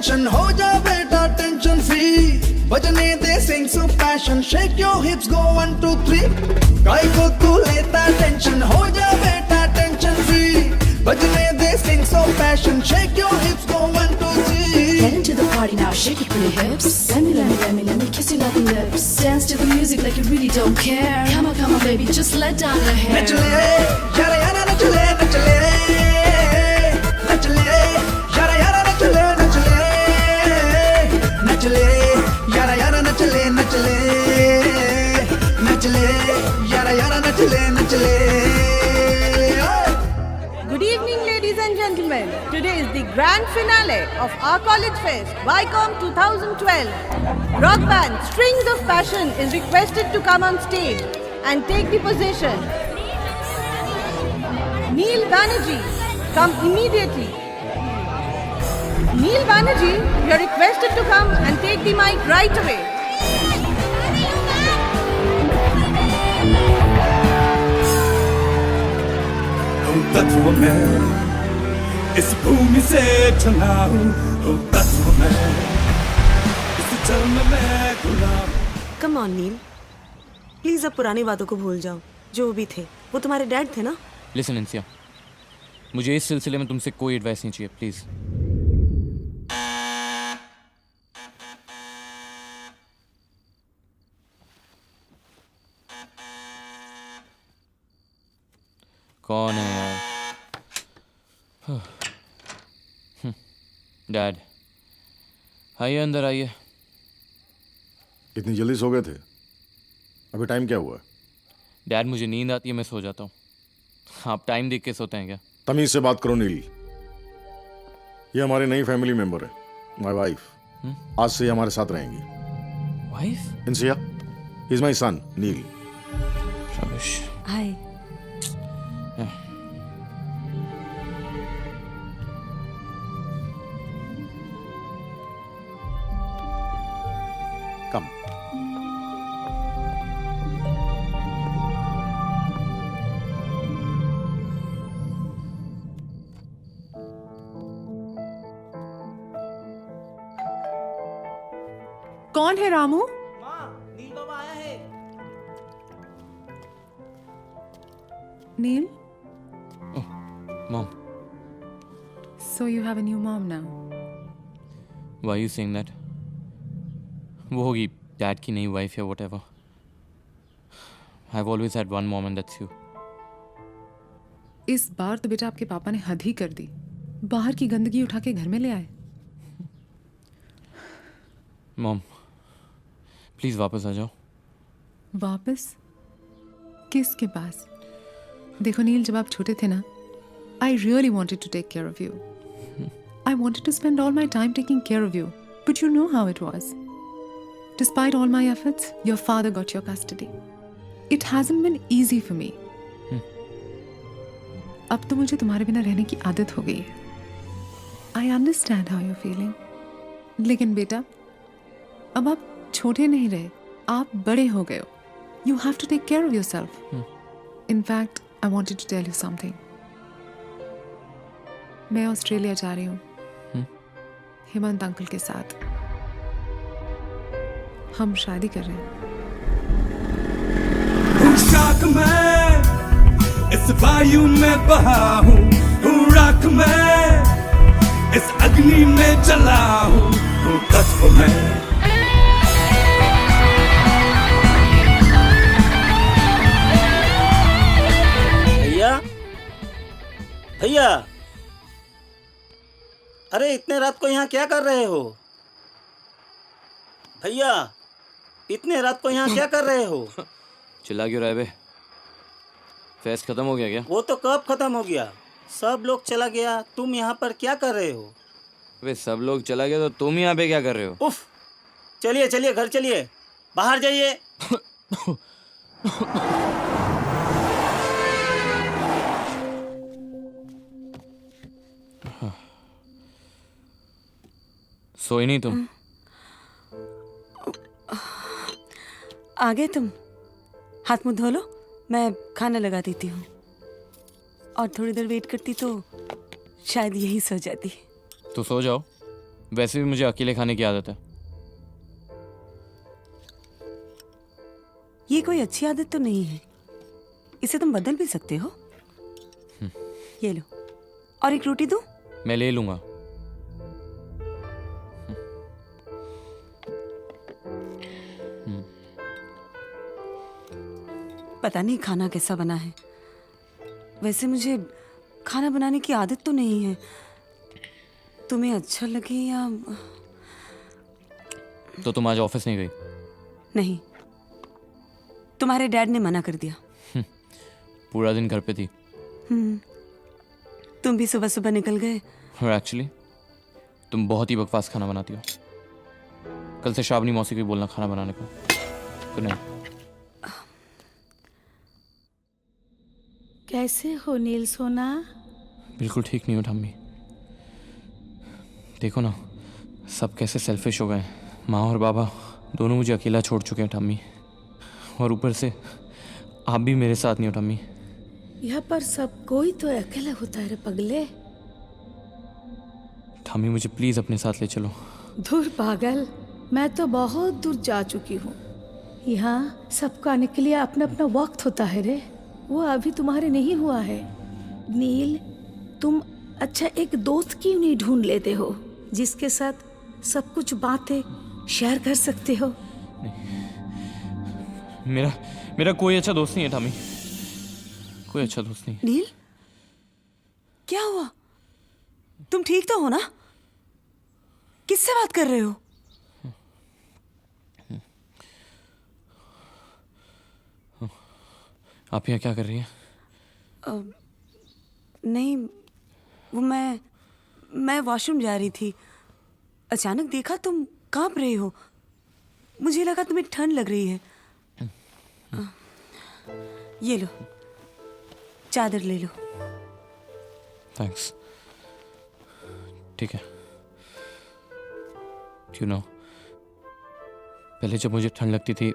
attention, हो जा बेटा tension free. बजने दे sing of passion, shake your hips, go 1 2 3. काहे को तू लेता tension, हो जा बेटा tension free. बजने दे sing of passion, shake your hips, go 1 2 3. Get into the party now, shake your pretty hips. Let me kiss you on the lips. Dance to the music like you really don't care. Come on, baby, just let down your hair. नचले, यारा यारा नचले, नचले, नचले, यारा यारा नचले, नचले, नचले, यारा यारा नचले, नचले, नचले, यारा यारा नचले, नचले. Good evening, ladies and gentlemen. Today is the grand finale of our college fest, Vycom 2012. Rock band Strings of Passion is requested to come on stage and take the position. Neil Banerjee, come immediately. Neil Banerjee, you are requested to come and take the mic right away. तत्व में इस भूमि से चला हूँ, तत्व में इस जन्म में गुलाम. कम ऑन नील, प्लीज अब पुरानी बातों को भूल जाओ. जो भी थे वो तुम्हारे डैड थे ना. लिसन इंसिया, मुझे इस सिलसिले में तुमसे कोई एडवाइस नहीं चाहिए प्लीज. कौन है यार? डैड आइए, अंदर आइए. इतनी जल्दी सो गए थे? अभी टाइम क्या हुआ? डैड मुझे नींद आती है, मैं सो जाता हूँ. आप टाइम देख के सोते हैं क्या? तमीज से बात करो नील. ये हमारी नई फैमिली मेंबर है, माय वाइफ. आज से ये हमारे साथ रहेंगी. Wife? Insiya, is my son Neel. शाबाश. हाय. कम. कौन है रामू? नील बाबा आया है. Neil, Mom, so you have a new mom now. why are you saying that? वो होगी डैड की नई वाइफ या whatever. I've always had one mom and that's you. इस बार तो बेटा आपके पापा ने हद ही कर दी. बाहर की गंदगी उठा के घर में ले आए. Mom, प्लीज वापस आ जाओ. वापस? किसके पास? देखो नील, जब आप छोटे थे ना, I really wanted to take care of you. I wanted to spend all my time taking care of you. But you know how it was. Despite all my efforts, your father got your custody. It hasn't been easy for me. अब तो मुझे तुम्हारे बिना रहने की आदत हो गई है. I understand how you're feeling. लेकिन बेटा, अब आप छोटे नहीं रहे, आप बड़े हो गए हो. You have to take care of yourself. In fact, I wanted to tell you something. मैं ऑस्ट्रेलिया जा रही हूँ हेमंत अंकल के साथ. हम शादी कर रहे हैं. शाख में इस वायु में बहा हूँ, राख में इस अग्नि में जला हूँ, तत्व में. भैया, भैया, अरे इतने रात को यहाँ क्या कर रहे हो? भैया, इतने रात को यहाँ क्या कर रहे हो? चिल्ला क्यों रहा है बे? फेस्ट खत्म हो गया क्या? वो तो कब खत्म हो गया, सब लोग चला गया, तुम यहाँ पर क्या कर रहे हो? वे सब लोग चला गया तो तुम यहाँ पे क्या कर रहे हो? उफ, चलिए चलिए घर चलिए, बाहर जाइए. सोई नहीं तुम? आ गए तुम? हाथ मुंह धो लो, मैं खाना लगा देती हूँ. और थोड़ी देर वेट करती तो शायद यही सो जाती. तो सो जाओ, वैसे भी मुझे अकेले खाने की आदत है। ये कोई अच्छी आदत तो नहीं है, इसे तुम बदल भी सकते हो। ये लो, और एक रोटी दूं? मैं ले लूंगा। पता नहीं खाना कैसा बना है। वैसे मुझे खाना बनाने की आदत तो नहीं है। तुम्हें अच्छा लगे या तो तुम आज ऑफिस नहीं गई? नहीं, तुम्हारे डैड ने मना कर दिया। पूरा दिन घर पे थी। तुम भी सुबह सुबह निकल गए। और एक्चुअली तुम बहुत ही बकवास खाना बनाती हो। कल से श्रावणी मौसी को भी बोलना खाना बनाने को। तो नहीं। कैसे हो नील सोना? बिल्कुल ठीक नहीं हो ठम्मी। देखो ना, सब कैसे सेल्फिश हो गए। माँ और बाबा दोनों मुझे अकेला छोड़ चुके हैं ठम्मी। और ऊपर से आप भी मेरे साथ नहीं हो ठम्मी। यहाँ पर सब कोई तो अकेला होता है रे पगले। ठम्मी मुझे प्लीज अपने साथ ले चलो। दूर पागल, मैं तो बहुत दूर जा चुकी हूँ। यहाँ सबको आने के लिए अपना अपना वक्त होता है रे, वो अभी तुम्हारे नहीं हुआ है। नील, तुम अच्छा एक दोस्त क्यों नहीं ढूंढ लेते हो जिसके साथ सब कुछ बातें शेयर कर सकते हो? मेरा कोई अच्छा दोस्त नहीं है ठम्मी, कोई अच्छा दोस्त नहीं। नील, क्या हुआ? तुम ठीक तो हो ना? किससे बात कर रहे हो? आप यहाँ क्या कर रही हैं? नहीं, वो मैं वॉशरूम जा रही थी। अचानक देखा तुम कांप रहे हो। मुझे लगा तुम्हें ठंड लग रही है। ये लो, चादर ले लो। थैंक्स। ठीक है। यू नो, पहले जब मुझे ठंड लगती थी,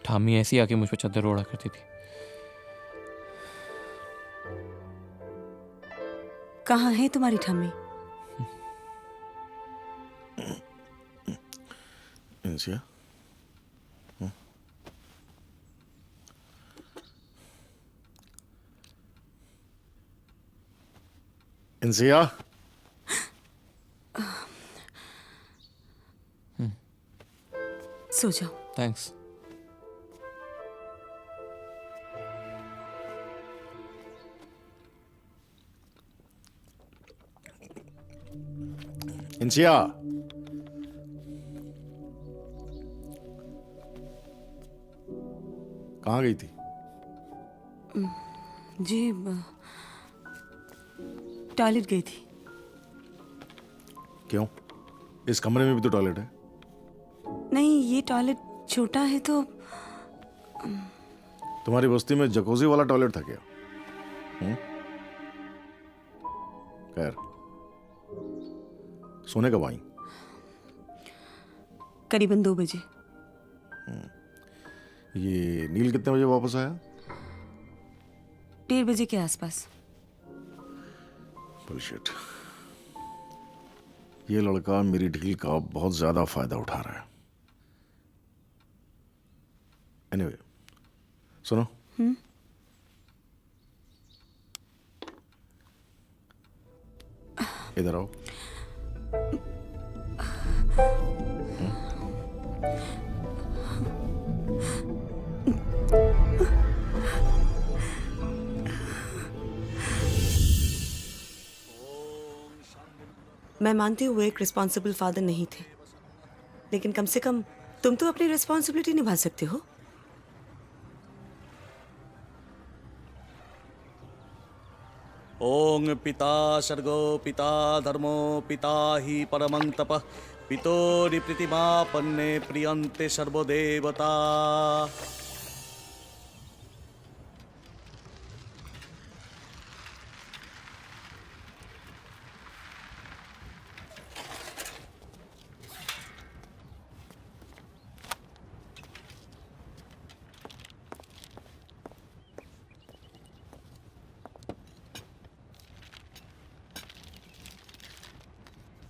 ठामी ऐसी आके मुझ पर चादर ओढ़ा करती थी। कहाँ है तुम्हारी ठम्मी? इंसिया, इंसिया, सो जाओ। थैंक्स। इंसिया, कहाँ गई थी? जी, टॉयलेट गई थी। क्यों? इस कमरे में भी तो टॉयलेट है। नहीं, ये टॉयलेट छोटा है तो। तुम्हारी बस्ती में जकोजी वाला टॉयलेट था क्या? खैर, सोने कब आई? करीबन 2 बजे। ये नील कितने बजे वापस आया? 1:30 बजे के आसपास। बुलशिट। ये लड़का मेरी ढील का बहुत ज्यादा फायदा उठा रहा है। एनीवे, सुनो। इधर आओ। मैं मानती हूँ वो एक रिस्पॉन्सिबल फादर नहीं थे, लेकिन कम से कम तुम तो अपनी रिस्पॉन्सिबिलिटी निभा सकते हो। ओं पिता सर्गो पिता धर्मो पिता हि परमं तपः पितोरि प्रीतिमापन्ने प्रियन्ते सर्वदेवता।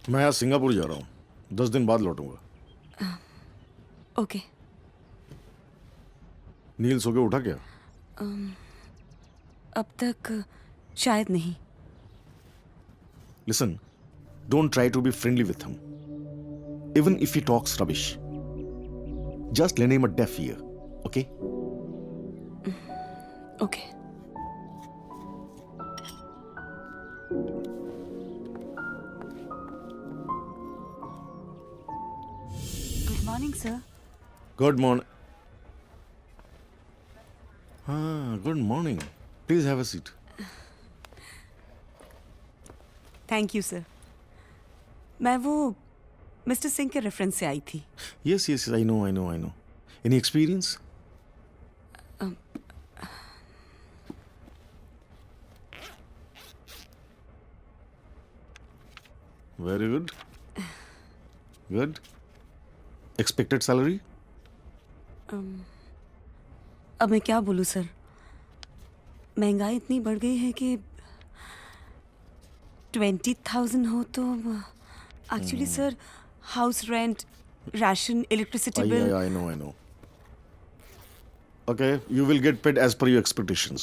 मैं आज सिंगापुर जा रहा हूँ, 10 दिन बाद लौटूंगा। ओके। नील सो के उठा क्या? अब तक शायद नहीं। Listen, don't try to be friendly with him. Even if he talks rubbish. Just lend him a deaf ear, okay? Okay. Good morning sir. Good morning. Good morning. Please have a seat. Thank you sir. मैं वो mister Singh के reference से आई थी। Yes, I know. Any experience? Very good. Good. Expected salary? अब मैं क्या बोलूँ sir, महंगाई इतनी बढ़ गई है कि 20,000 हो तो actually sir house rent, ration, electricity bill. I know. Okay, you will get paid as per your expectations.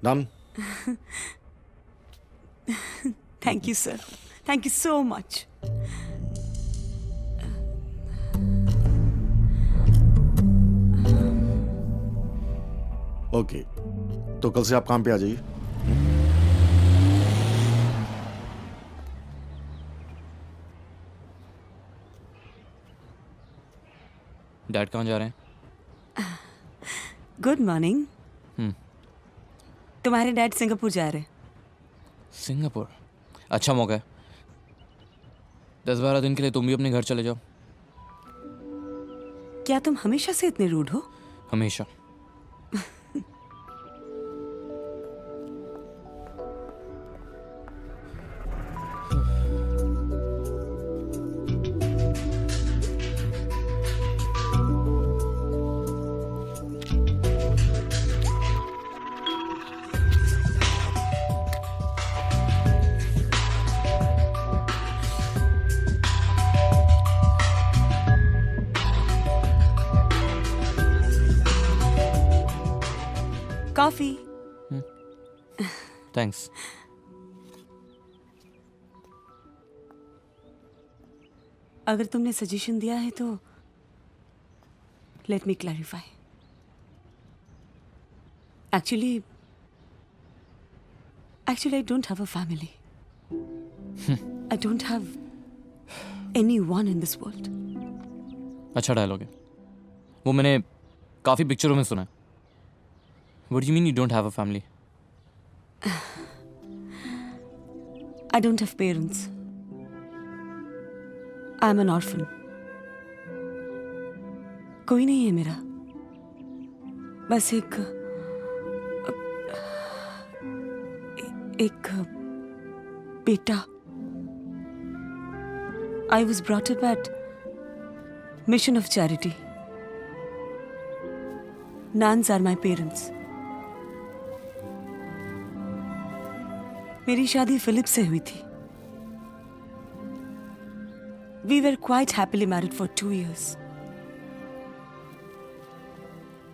Done? Thank you sir, thank you so much. Okay, तो कल से आप काम पे आ जाइए। डैड कहाँ जा रहे हैं? Good morning. तुम्हारे डैड सिंगापुर जा रहे हैं। सिंगापुर? अच्छा मौका है। 10-12 दिन के लिए तुम भी अपने घर चले जाओ। क्या तुम हमेशा से इतने रूड हो? हमेशा। कॉफी। थैंक्स। अगर तुमने सजेशन दिया है तो let me clarify. Actually I don't have a family. I don't have anyone in this world. अच्छा डायलॉग है वो, मैंने काफ़ी पिक्चरों में सुना है। What do you mean you don't have a family? I don't have parents. I'm an orphan. कोई नहीं है मेरा, बस एक बेटा। I was brought up at Mission of Charity. Nans are my parents. मेरी शादी फिलिप से हुई थी। We were quite happily married for 2 years.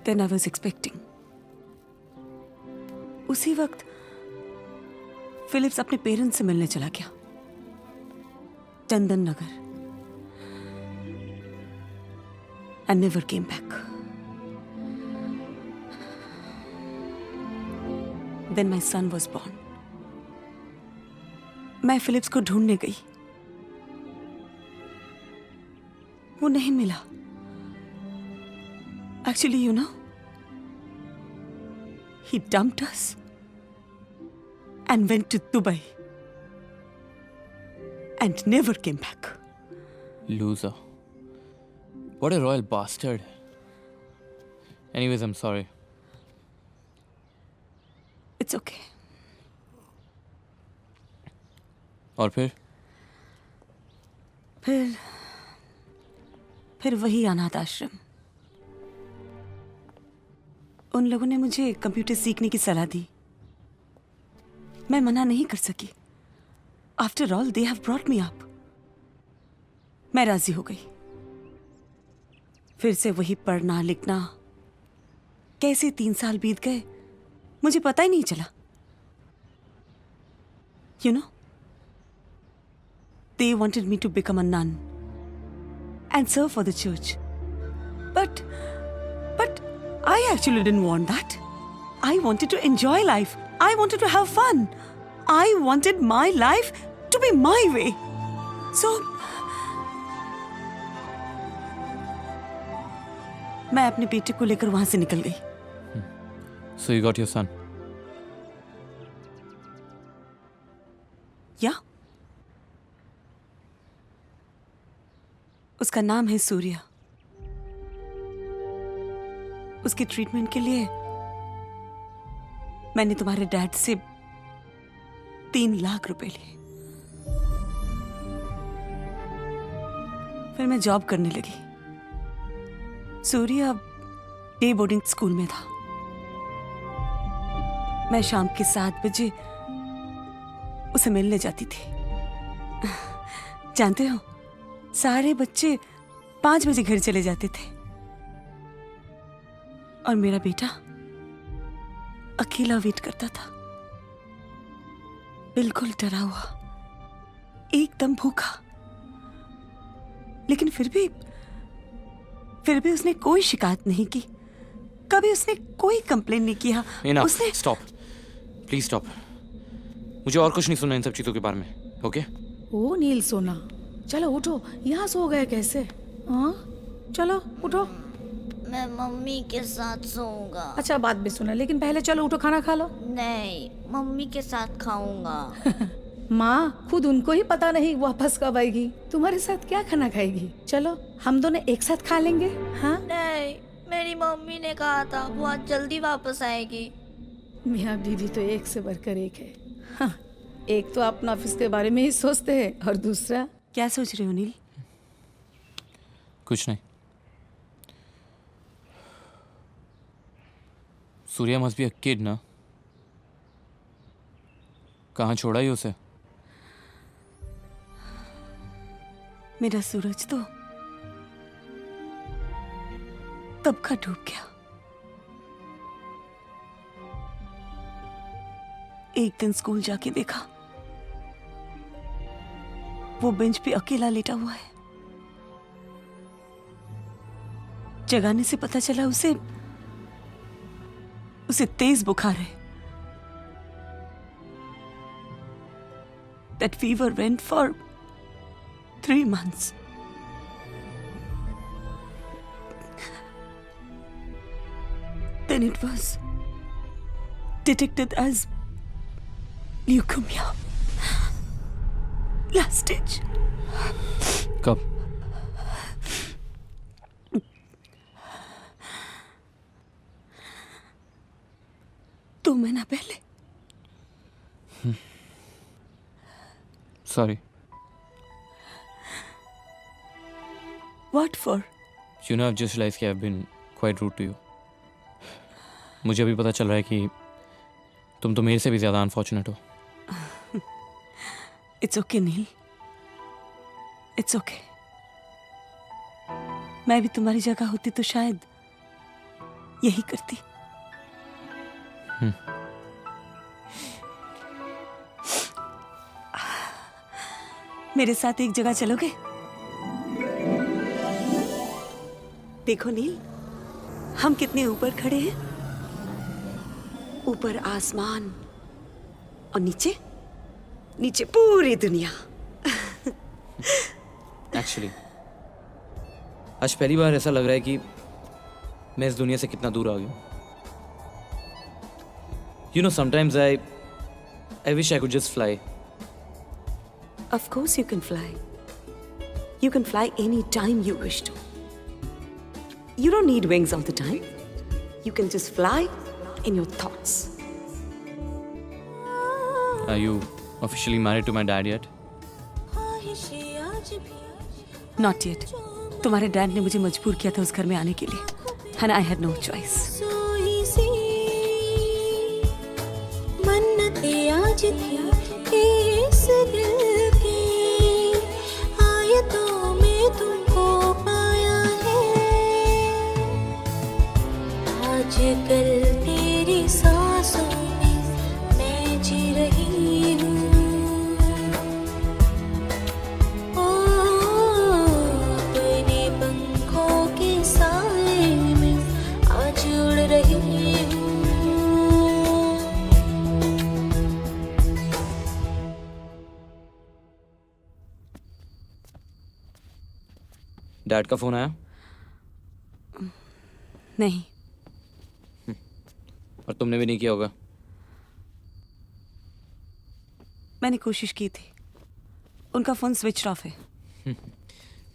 Then I was expecting. उसी वक्त फिलिप्स अपने पेरेंट्स से मिलने चला गया, Chandan Nagar, and never came back. Then my son was born. मैं फिलिप्स को ढूंढने गई, वो नहीं मिला। Actually you know, he dumped us and went to Dubai and never came back. Loser. What a royal bastard. Anyways, I'm sorry. It's okay. और फिर वही अनाथ आश्रम। उन लोगों ने मुझे कंप्यूटर सीखने की सलाह दी, मैं मना नहीं कर सकी। After all they have brought me up. मैं राजी हो गई। फिर से वही पढ़ना लिखना। कैसे 3 साल बीत गए मुझे पता ही नहीं चला। You know, they wanted me to become a nun and serve for the church. But I actually didn't want that. I wanted to enjoy life. I wanted to have fun. I wanted my life to be my way. So, मैं अपने बेटे को लेकर वहां से निकल गई। So you got your son? या उसका नाम है सूर्या। उसके ट्रीटमेंट के लिए मैंने तुम्हारे डैड से 3 लाख रुपए लिए। फिर मैं जॉब करने लगी। सूर्या डे बोर्डिंग स्कूल में था। मैं शाम के 7 बजे उसे मिलने जाती थी। जानते हो, सारे बच्चे 5 बजे घर चले जाते थे और मेरा बेटा अकेला वेट करता था, बिल्कुल डरा हुआ, एकदम भूखा। लेकिन फिर भी उसने कोई शिकायत नहीं की। कभी उसने कोई कंप्लेन नहीं किया। उसने स्टॉप, प्लीज स्टॉप। मुझे और कुछ नहीं सुनना इन सब चीजों के बारे में, ओके? ओ नील सोना, चलो उठो। यहाँ सो गए कैसे? हाँ चलो उठो। मैं मम्मी के साथ सोऊंगा। अच्छा बात भी सुना, लेकिन पहले चलो उठो, खाना खा लो। नहीं, मम्मी के साथ खाऊंगा। माँ, खुद उनको ही पता नहीं वापस कब आएगी। तुम्हारे साथ क्या खाना खाएगी? चलो हम दोनों एक साथ खा लेंगे। हाँ नहीं, मेरी मम्मी ने कहा था बहुत जल्दी वापस आएगी। मियाँ बीवी तो एक से बढ़कर एक है। हाँ, एक तो अपना ऑफिस के बारे में ही सोचते हैं और दूसरा। क्या सोच रहे हो नील? कुछ नहीं। Surya must be a kid ना? कहाँ छोड़ा ही उसे? मेरा सूरज तो तब का डूब गया। एक दिन स्कूल जाके देखा, वो बेंच पे अकेला लेटा हुआ है। जगाने से पता चला उसे तेज बुखार है। That fever went for 3 months. Then it was detected as leukemia. Last stage. कब? दो महीना पहले। Sorry. What for? You know, I've just realized कि I've been quite rude to you. मुझे अभी पता चल रहा है कि तुम तो मेरे से भी ज़्यादा अनफॉर्चुनेट हो। It's okay, nil. It's okay. मैं भी तुम्हारी जगह होती तो शायद यही करती। मेरे साथ एक जगह चलोगे? देखो नील, हम कितने ऊपर खड़े हैं। ऊपर आसमान और नीचे पूरी दुनिया। एक्चुअली आज पहली बार ऐसा लग रहा है कि मैं इस दुनिया से कितना दूर आ गया। You know, sometimes I wish I could just fly. Of course you can fly. You can fly any time you wish to. You don't need wings all the time. You can just fly in your thoughts. Are you officially married to my dad yet? Not yet. तुम्हारे dad ने मुझे मजबूर किया था उस घर में आने के लिए, and I had no choice. मन्नतें आज थी इस दिल की आयतों में तुमको पाया है। आजकल तेरी सांसों में मैं जी रही हूँ। ओ अपने पंखों के साए में आज उड़ रही हूँ। डैड का फोन आया? नहीं। और तुमने भी नहीं किया होगा? मैंने कोशिश की थी, उनका फोन स्विच ऑफ है।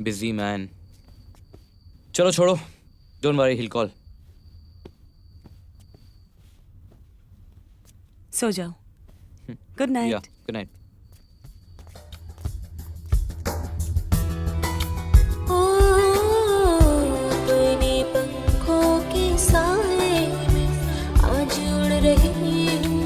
Busy man. चलो छोड़ो, डोंट वरी, हिल कॉल। सो जाओ। Good night. Good night. अपने पंखों के साए में आज उड़ रही हूँ।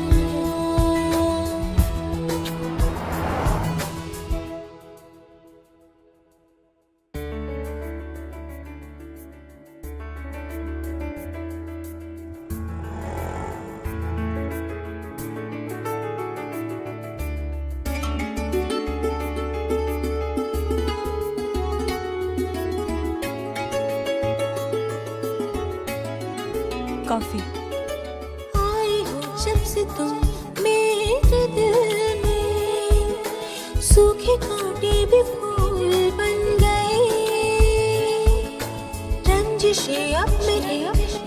कॉफी। आई हो जब से तुम मेरे दिल में, सूखे कांटे भी फूल बन गए। रंजिशें अब मेरे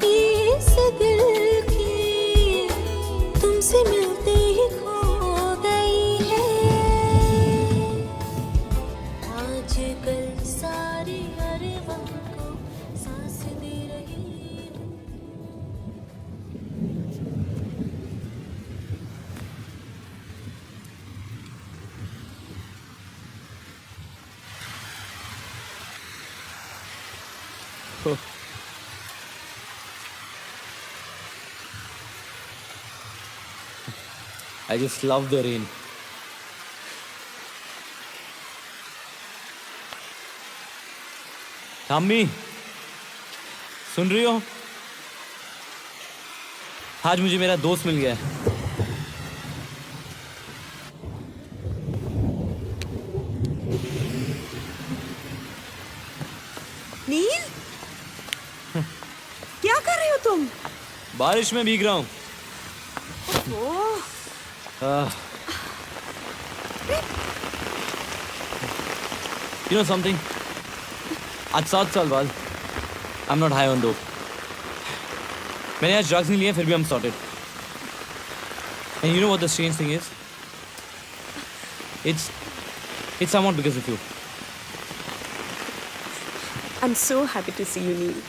इस दिल की तुमसे मिलते ही खो गई है। आजकल सारे अरमान को सांस दे रही हूँ। I just love the rain. अम्मी, सुन रही हो? आज मुझे मेरा दोस्त मिल गया है। नील, क्या कर रहे हो तुम? बारिश में भीग रहा हूँ। You know something? आज 7 साल बाद I'm not high on dope. मैंने आज ड्रग्स नहीं लिए, फिर भी I'm sorted. And you know what the strange thing is? It's somewhat because of you. I'm so happy to see you, Neil.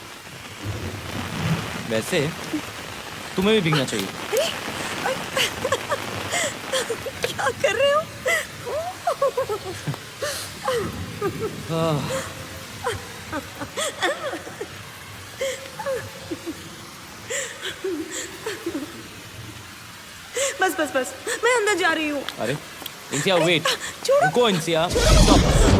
वैसे तुम्हें भी भीगना चाहिए। क्या कर रहे हो? बस बस बस, मैं अंदर जा रही हूँ। अरे इंसिया, वेट, छोड़ो। रुको इंसिया, स्टॉप।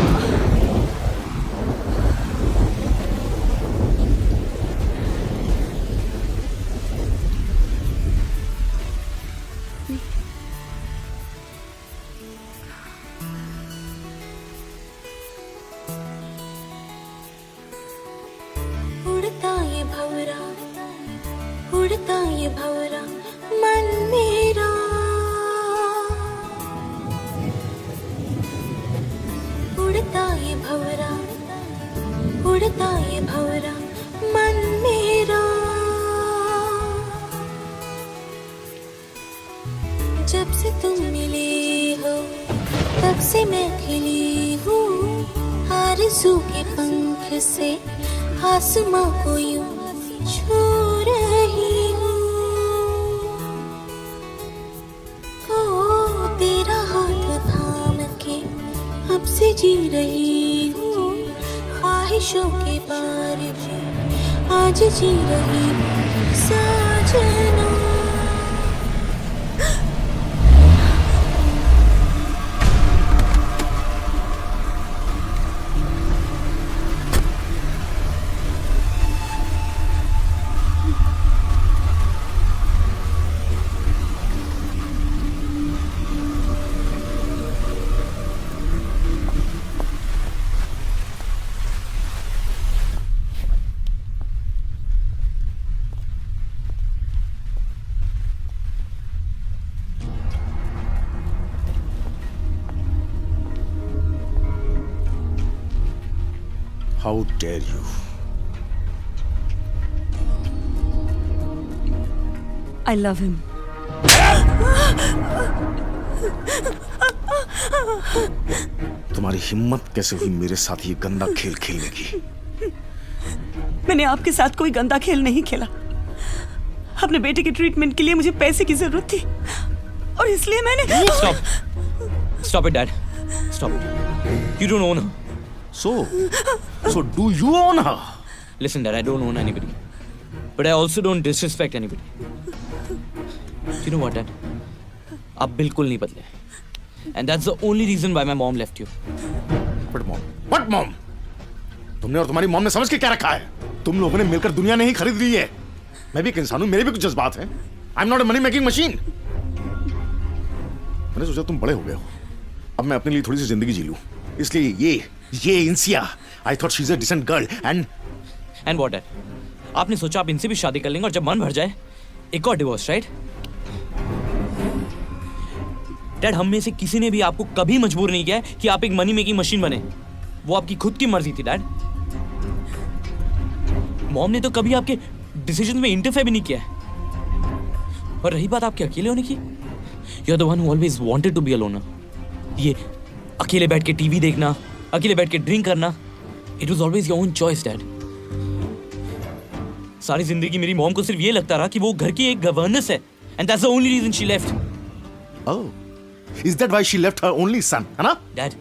उड़ता ये भंवरा मन मेरा, उड़ता ये भंवरा, उड़ता ये भंवरा मन मेरा। जब से तुम मिले हो तब से मैं खिली हूँ, आरज़ू के पंख से आसमां को यूं छू रही हूँ। ओ तेरा हाथ थाम के अब से जी रही हूँ, ख्वाहिशों के बारे में आज जी रही हूँ साजना। How dare you? I love him. तुम्हारी हिम्मत कैसे हुई मेरे साथ ये गंदा खेल खेलने की? मैंने आपके साथ कोई गंदा खेल नहीं खेला। अपने बेटे के ट्रीटमेंट के लिए मुझे पैसे की जरूरत थी और इसलिए मैंने Stop it, Dad. Stop it. You don't own her. So do you own her? Listen, Dad, I don't own anybody. But I also don't disrespect anybody. You know what, Dad? आप बिल्कुल नहीं बदले. And that's the only reason why my mom left you. But mom? What mom? तुमने और तुम्हारी mom ने समझ के क्या रखा है? तुम लोगों ने मिलकर दुनिया नहीं खरीद ली है. मैं भी एक इंसान हूं, मेरे भी कुछ जज्बात हैं. I'm not a money making machine. मैंने सोचा तुम बड़े हो गए हो. अब मैं अपने लिए थोड़ी सी जिंदगी जी लूं. इसलिए ये इंसिया. I thought she's a decent girl and what, Dad? आपने सोचा आप इनसे भी शादी कर लेंगे और जब मन भर जाए एक और डिवोर्स, राइट? डैड, हम में से किसी ने भी आपको कभी मजबूर नहीं किया है कि आप एक मनी मेकिंग मशीन बने. वो आपकी खुद की मर्जी थी, डैड. मॉम ने तो कभी आपके डिसीजन में इंटरफेयर भी नहीं किया है. और रही बात आपके अकेले होने की, you are the one who always wanted to be alone. ये अकेले बैठ के टीवी देखना, अकेले बैठ के ड्रिंक करना, it was always your own choice, dad. सारी जिंदगी मेरी मॉम को सिर्फ ये लगता रहा कि वो घर की एक गवर्नेंस है, and that's the only reason she left. oh, is that why she left her only son, है ना? Dad,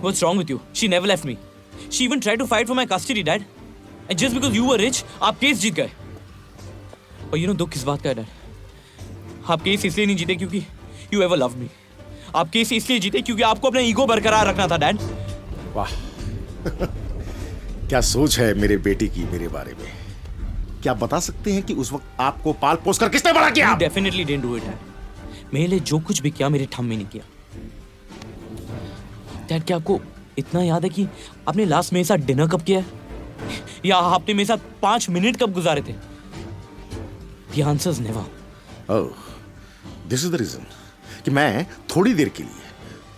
what's wrong with you? She never left me. She even tried to fight for my custody, Dad. And just because you were rich, आप case जीत गए. और you know दुख किस बात का है, Dad? आप केस इसलिए नहीं जीते क्योंकि you ever loved me. आप केस इसलिए जीते क्योंकि आपको अपना ईगो बरकरार रखना था, Dad. वाह. क्या सोच है मेरे बेटे की मेरे बारे में? क्या बता सकते हैं कि उस वक्त आपको पाल पोस कर किसने बड़ा किया? You definitely didn't do it, Dad. मेरे लिए जो कुछ भी किया मेरे ठम में नहीं किया. Dad, क्या आपको इतना याद है कि आपने लास्ट मेरे साथ डिनर कब किया है? या आपने मेरे साथ 5 मिनट कब गुजारे थे? The answer is never. Oh, this is the reason कि मैं थोड़ी देर के लिए,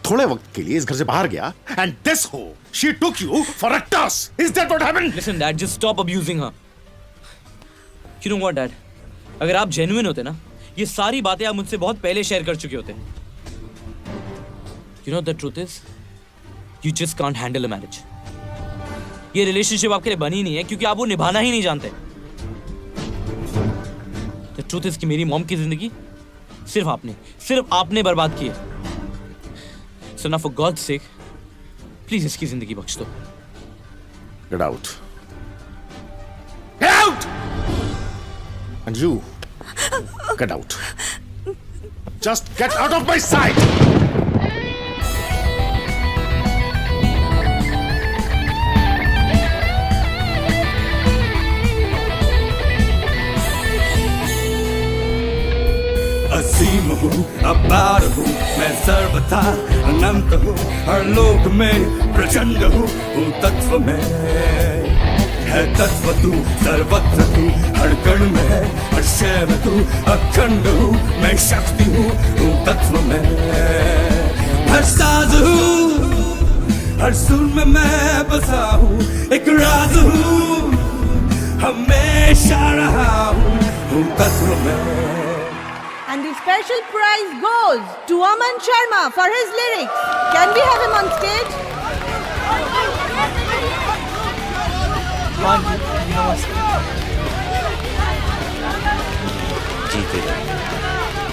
थोड़े वक्त के लिए इस घर से बाहर गया and this hoe, she took you for a toss. Is that what happened? Listen, Dad, just stop abusing her. You know what, Dad? अगर आप जेन्युइन होते ना, ये सारी बातें आप मुझसे बहुत पहले शेयर कर चुके होते. You know the truth is, you just can't handle a marriage. ये रिलेशनशिप आपके लिए बनी नहीं है क्योंकि आप वो निभाना ही नहीं जानते. The truth is कि मेरी मॉम की जिंदगी सिर्फ आपने बर्बाद की है. So now for God's sake, please इसकी जिंदगी बख्श दो. Get out. Get out! And you, get out. Just get out of my sight! असीम हूँ, अपार हूँ, मैं सर्वथा अनंत हूँ, हर लोक में प्रचंड हूँ तत्व में है तत्व तू, सर्वत्र तू, हर कण में है, हर शय में तू, अखंड हूँ, मैं शक्ति हूँ तत्व में, हर साज हूँ, हर सुर में मैं बसा हूँ, एक राज हूँ, हमेशा रहा हूँ तत्व में. And the special prize goes to Aman Sharma for his lyrics. Can we have him on stage?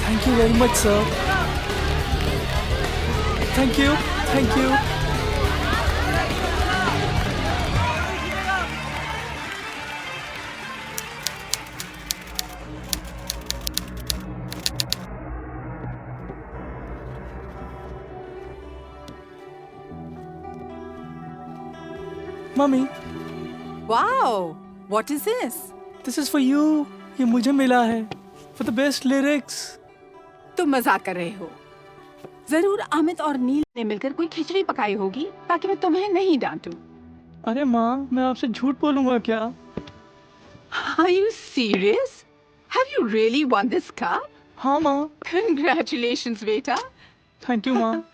Thank you very much, sir. Thank you. Thank you. Mummy, Wow, what is this? this is for you. ये मुझे मिला है for the best lyrics. तुम मजाक कर रहे हो. जरूर अमित और नील ने मिलकर कोई खिचड़ी पकाई होगी ताकि मैं तुम्हें नहीं डांटूं. अरे माँ, मैं आपसे झूठ बोलूँगा क्या? Are you serious? Have you really won this cup? हाँ माँ. Congratulations, beta. Thank you, माँ.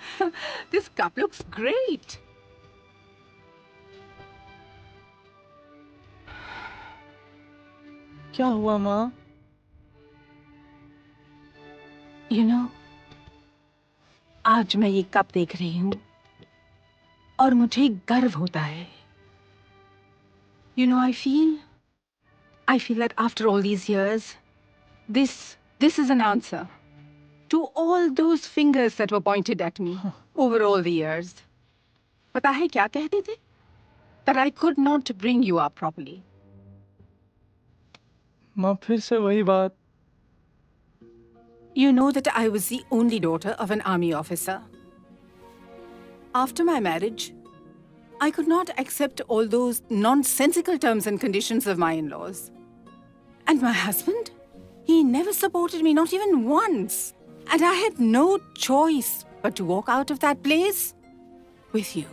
This cup looks great. क्या हुआ माँ? You know, आज मैं ये कप देख रही हूँ और मुझे गर्व होता है. You know, I feel that after all these years, this is an answer to all those fingers that were pointed at me over all the years. पता है क्या कहते थे? That I could not bring you up properly. माँ फिर से वही बात. You know that I was the only daughter of an army officer. After my marriage, I could not accept all those nonsensical terms and conditions of my in-laws. And my husband? He never supported me, not even once. And I had no choice but to walk out of that place with you.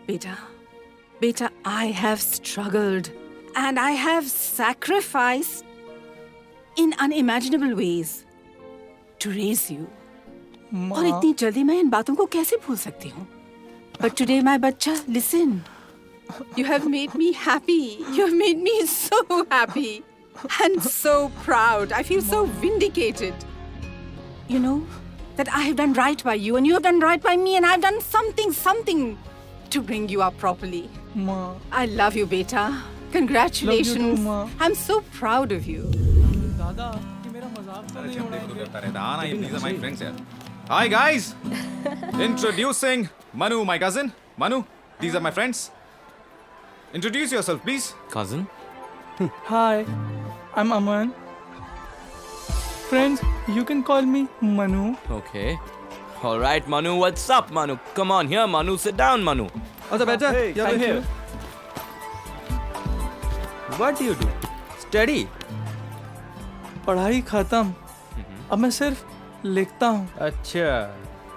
Beta, I have struggled and I have sacrificed in unimaginable ways to raise you. और इतनी जल्दी मैं इन बातों को कैसे भूल सकती हूँ? But today, my bachcha, listen. You have made me happy. You have made me so happy and so proud. I feel so vindicated. You know that I have done right by you and you have done right by me and I've done something to bring you up properly. Ma. I love you, beta. Congratulations. Love you too, Ma. I'm so proud of you. दादा, ये मेरा मजाक तो नहीं उड़ाएंगे? These are my friends here. Hi guys! Introducing Manu, my cousin. Manu, these are my friends. Introduce yourself, please. Cousin? Hi, I'm Aman. Friends, you can call me Manu. Okay. All right, Manu. What's up, Manu? Come on here, Manu. Sit down, Manu. अच्छा बेटा, Thank you. What do you do? Study. पढ़ाई खत्म. अब मैं सिर्फ लिखता हूँ. अच्छा,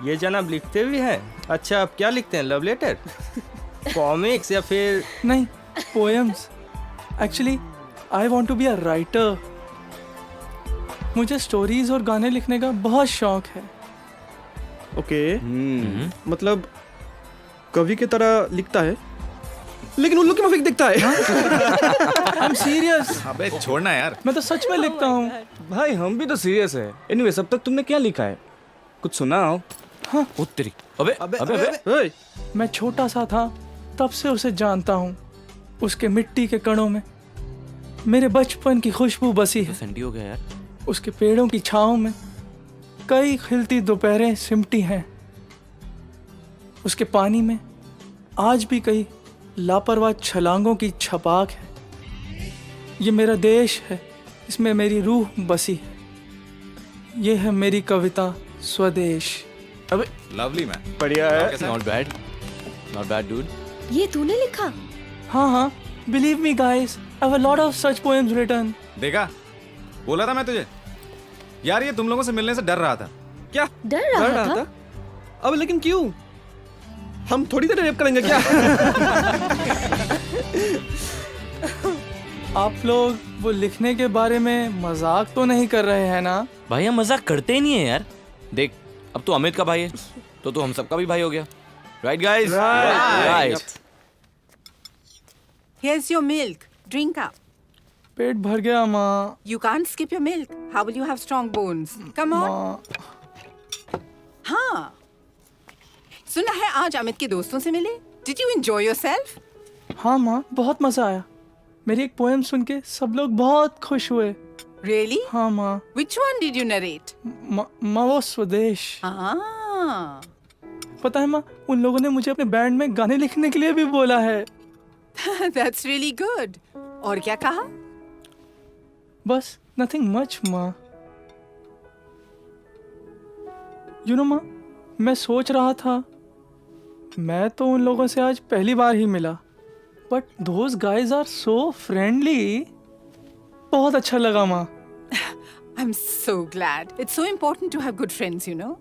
ये जनाब लिखते भी हैं. अच्छा, आप क्या लिखते हैं? लव लेटर, कॉमिक्स या फिर? नहीं, poems. Actually, I want to be a writer. मुझे स्टोरीज और गाने लिखने का बहुत शौक है. ओके, मतलब कवि की तरह लिखता है, लेकिन उल्लू की माफिक दिखता है. I'm serious. अबे छोड़ना यार. मैं तो सच में लिखता हूँ. भाई हम भी तो सीरियस है. एनीवे, अब तक तुमने क्या लिखा है? कुछ सुनाओ. हाँ. उत्तरी. अबे. मैं छोटा सा था तब से उसे जानता हूँ. उसके मिट्टी के कणों में मेरे बचपन की खुशबू बसी है. संडी हो गया यार. उसके पेड़ों की छाँव में कई खिलती दोपहरें सिमटी हैं. उसके पानी में आज भी कई लापरवाह छलांगों की छपाक है. ये मेरा देश है, इसमें मेरी रूह बसी है. ये है मेरी कविता स्वदेश. अबे लवली मैन. बढ़िया है. Not bad, dude. ये तूने लिखा? हाँ. Believe me, guys, I have a lot of such poems written. देखा? बोला था मैं तुझे. यार ये तुम लोगों से मिलने से डर रहा था. क्या? डर रहा था? अब लेकिन क्यों? हम थोड़ी देर रेप करेंगे क्या? आप लोग वो लिखने के बारे में मजाक तो नहीं कर रहे हैं ना? भाई हम मजाक करते ही नहीं है यार. देख, अब तो अमित का भाई है, तो हम सबका भी भाई हो गया. Right, guys? Right. Here's your milk. Drink up. पेट भर गया माँ. You can't skip your milk. How will you have strong bones? Come on. माँ. हाँ. सुना है आज अमित के दोस्तों से मिले? Did you enjoy yourself? हाँ माँ, बहुत मजा आया. मेरी एक पोएम सुन के सब लोग बहुत खुश हुए. Really? हाँ माँ. Which one did you narrate? माँ वो स्वदेश. Ah. पता है माँ, उन लोगों ने मुझे अपने बैंड में गाने लिखने के लिए भी बोला है. That's really good. और क्या कहा? बस nothing much माँ. You know माँ, मैं सोच रहा था, मैं तो उन लोगों से आज पहली बार ही मिला. But those guys are so friendly. बहुत अच्छा लगा माँ. I'm so glad. It's so important to have good friends, you know.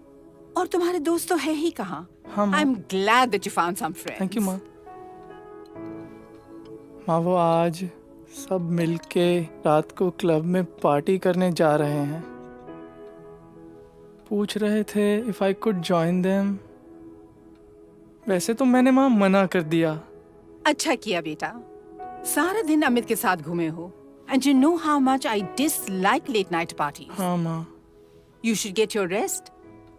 और तुम्हारे दोस्त तो है ही कहाँ? हाँ माँ. I'm glad that you found some friends. Thank you माँ. माँ वो आज सब मिलके रात को क्लब में पार्टी करने जा रहे हैं. पूछ रहे थे if I could join them. वैसे तो मैंने माँ मना कर दिया. अच्छा किया बेटा. सारा दिन अमित के साथ घूमे हो. And you know how much I dislike late night parties. हाँ माँ. You should get your rest.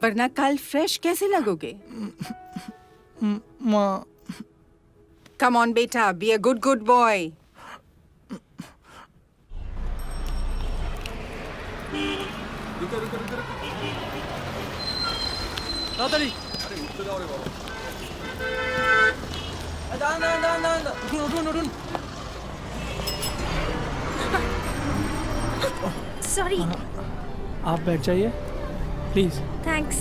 वरना कल fresh कैसे लगोगे? माँ. Come on, beta, be a good boy. तातरी. रुन. सॉरी. आप बैठ जाइए प्लीज. थैंक्स.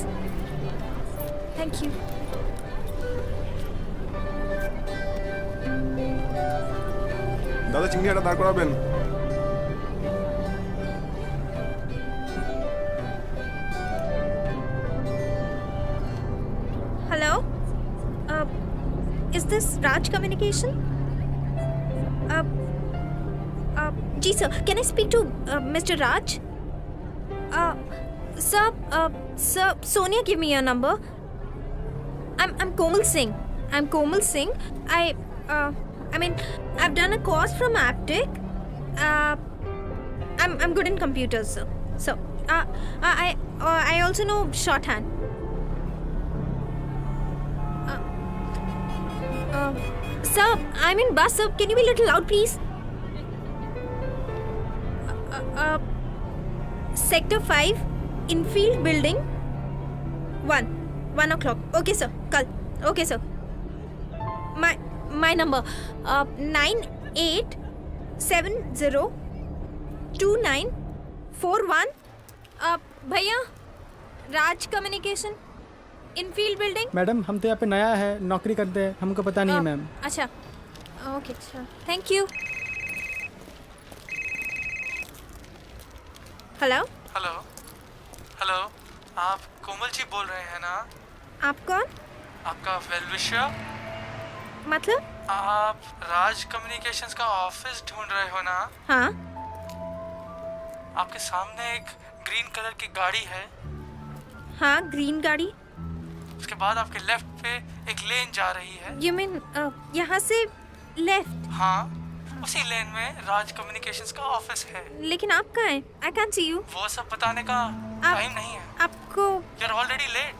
Thank you. দাদা চিংড়ি একটা দাঁড় করাবেন। Hello? Is this Raj Communication? Ji sir, can I speak to Mr. Raj? Sir, Sonia gave me your number. I'm Komal Singh. I mean, I've done a course from Aptech. I'm good in computers, sir. So, I also know shorthand. Sir, I'm in bus, sir. Can you be a little loud, please? Sector 5, Infield Building, 1 o'clock. Okay, sir. Kal. Okay, sir. My number 98702941. भैया, राज communication, Enfield building. Madam, हम तो यहाँ पे नया है, नौकरी करते हैं, हमको पता नहीं है मैम. अच्छा, ओके, अच्छा, थैंक यू. हेलो. हेलो, आप कोमल जी बोल रहे हैं ना? आप कौन? आपका वेल विशर. मतलब? आप राज कम्युनिकेशंस का ऑफिस ढूंढ रहे हो ना? हाँ. आपके सामने एक ग्रीन कलर की गाड़ी है. हाँ, ग्रीन गाड़ी. उसके बाद आपके लेफ्ट पे एक लेन जा रही है. You mean यहाँ से लेफ्ट? हाँ, उसी लेन में राज कम्युनिकेशंस का ऑफिस है. लेकिन आप कहाँ हैं? I can't see you. वो सब बताने का टाइम नहीं है. आपको? You're already late.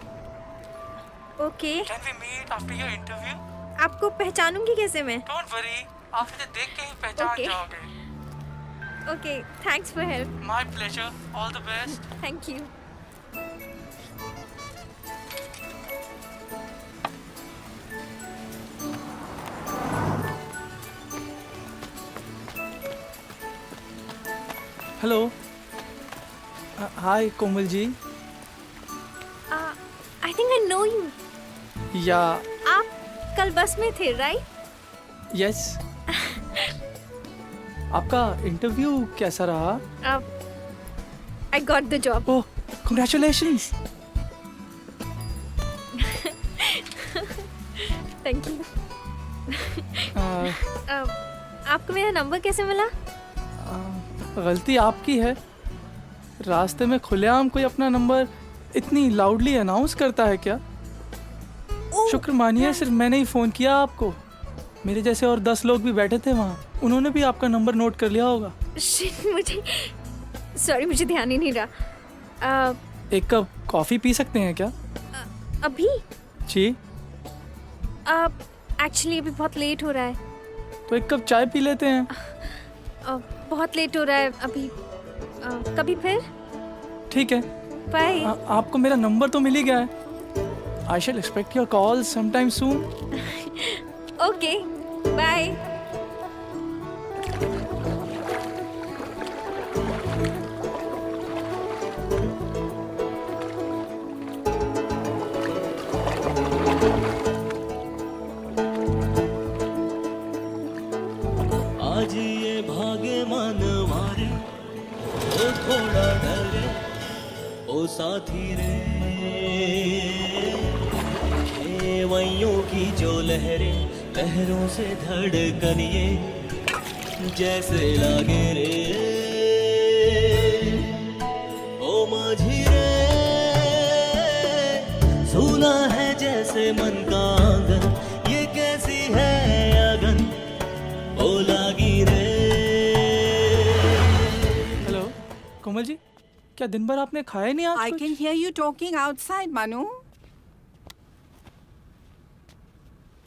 Okay. Can we meet after your interview? आपको पहचानूंगी कैसे मैं? Don't worry, आप मुझे देख के ही पहचान जाओगे. Okay, thanks for help. My pleasure. All the best. Thank you. Hello. Hi Komal ji. I think I know you. या. आप कल बस में थे, राइट? यस. आपका इंटरव्यू कैसा रहा? I got the job. Oh, congratulations. Thank you. आपको मेरा नंबर कैसे मिला? गलती आपकी है. रास्ते में खुलेआम कोई अपना नंबर इतनी लाउडली अनाउंस करता है क्या? शुक्र मानिए सिर्फ मैंने ही फ़ोन किया आपको. मेरे जैसे और 10 लोग भी बैठे थे वहाँ, उन्होंने भी आपका नंबर नोट कर लिया होगा. मुझे ध्यान ही नहीं रहा. एक कप कॉफ़ी पी सकते हैं क्या? अभी? जी. एक्चुअली अभी बहुत लेट हो रहा है. तो एक कप चाय पी लेते हैं. बहुत लेट हो रहा है अभी. कभी फिर? ठीक है. बाय. आपको मेरा नंबर तो मिल ही गया है. I shall expect your call sometime soon. Okay, bye. आज ये भागे मन मारे, ओ थोड़ा डरे, ओ साथी रे. खेवैयों की जो लहरें, लहरों से धड़कन ये जैसे लागे रे. ओ माझी रे, सुना है जैसे मन का आंगन, ये कैसी है अगन, ओ लागी रे. क्या दिन भर आपने खाया नहीं आज I कुछ? can hear you talking outside, Manu.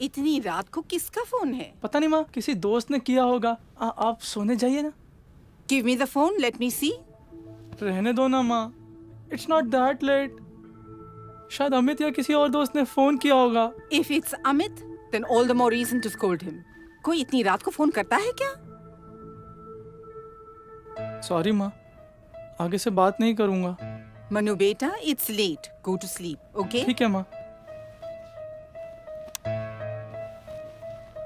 इतनी रात को किसका फोन है? पता नहीं माँ, किसी दोस्त ने किया होगा। आप सोने जाइए ना। Give me the phone, let me see. रहने दो ना माँ, इट्स नॉट दैट लेट। शायद अमित या किसी और दोस्त ने फोन किया होगा। If it's Amit, then all the more reason to scold him. कोई इतनी रात को फोन करता है क्या? सॉरी माँ, आगे से बात नहीं करूँगा। मनु बेटा, it's late. Go to sleep, okay? ठीक है माँ।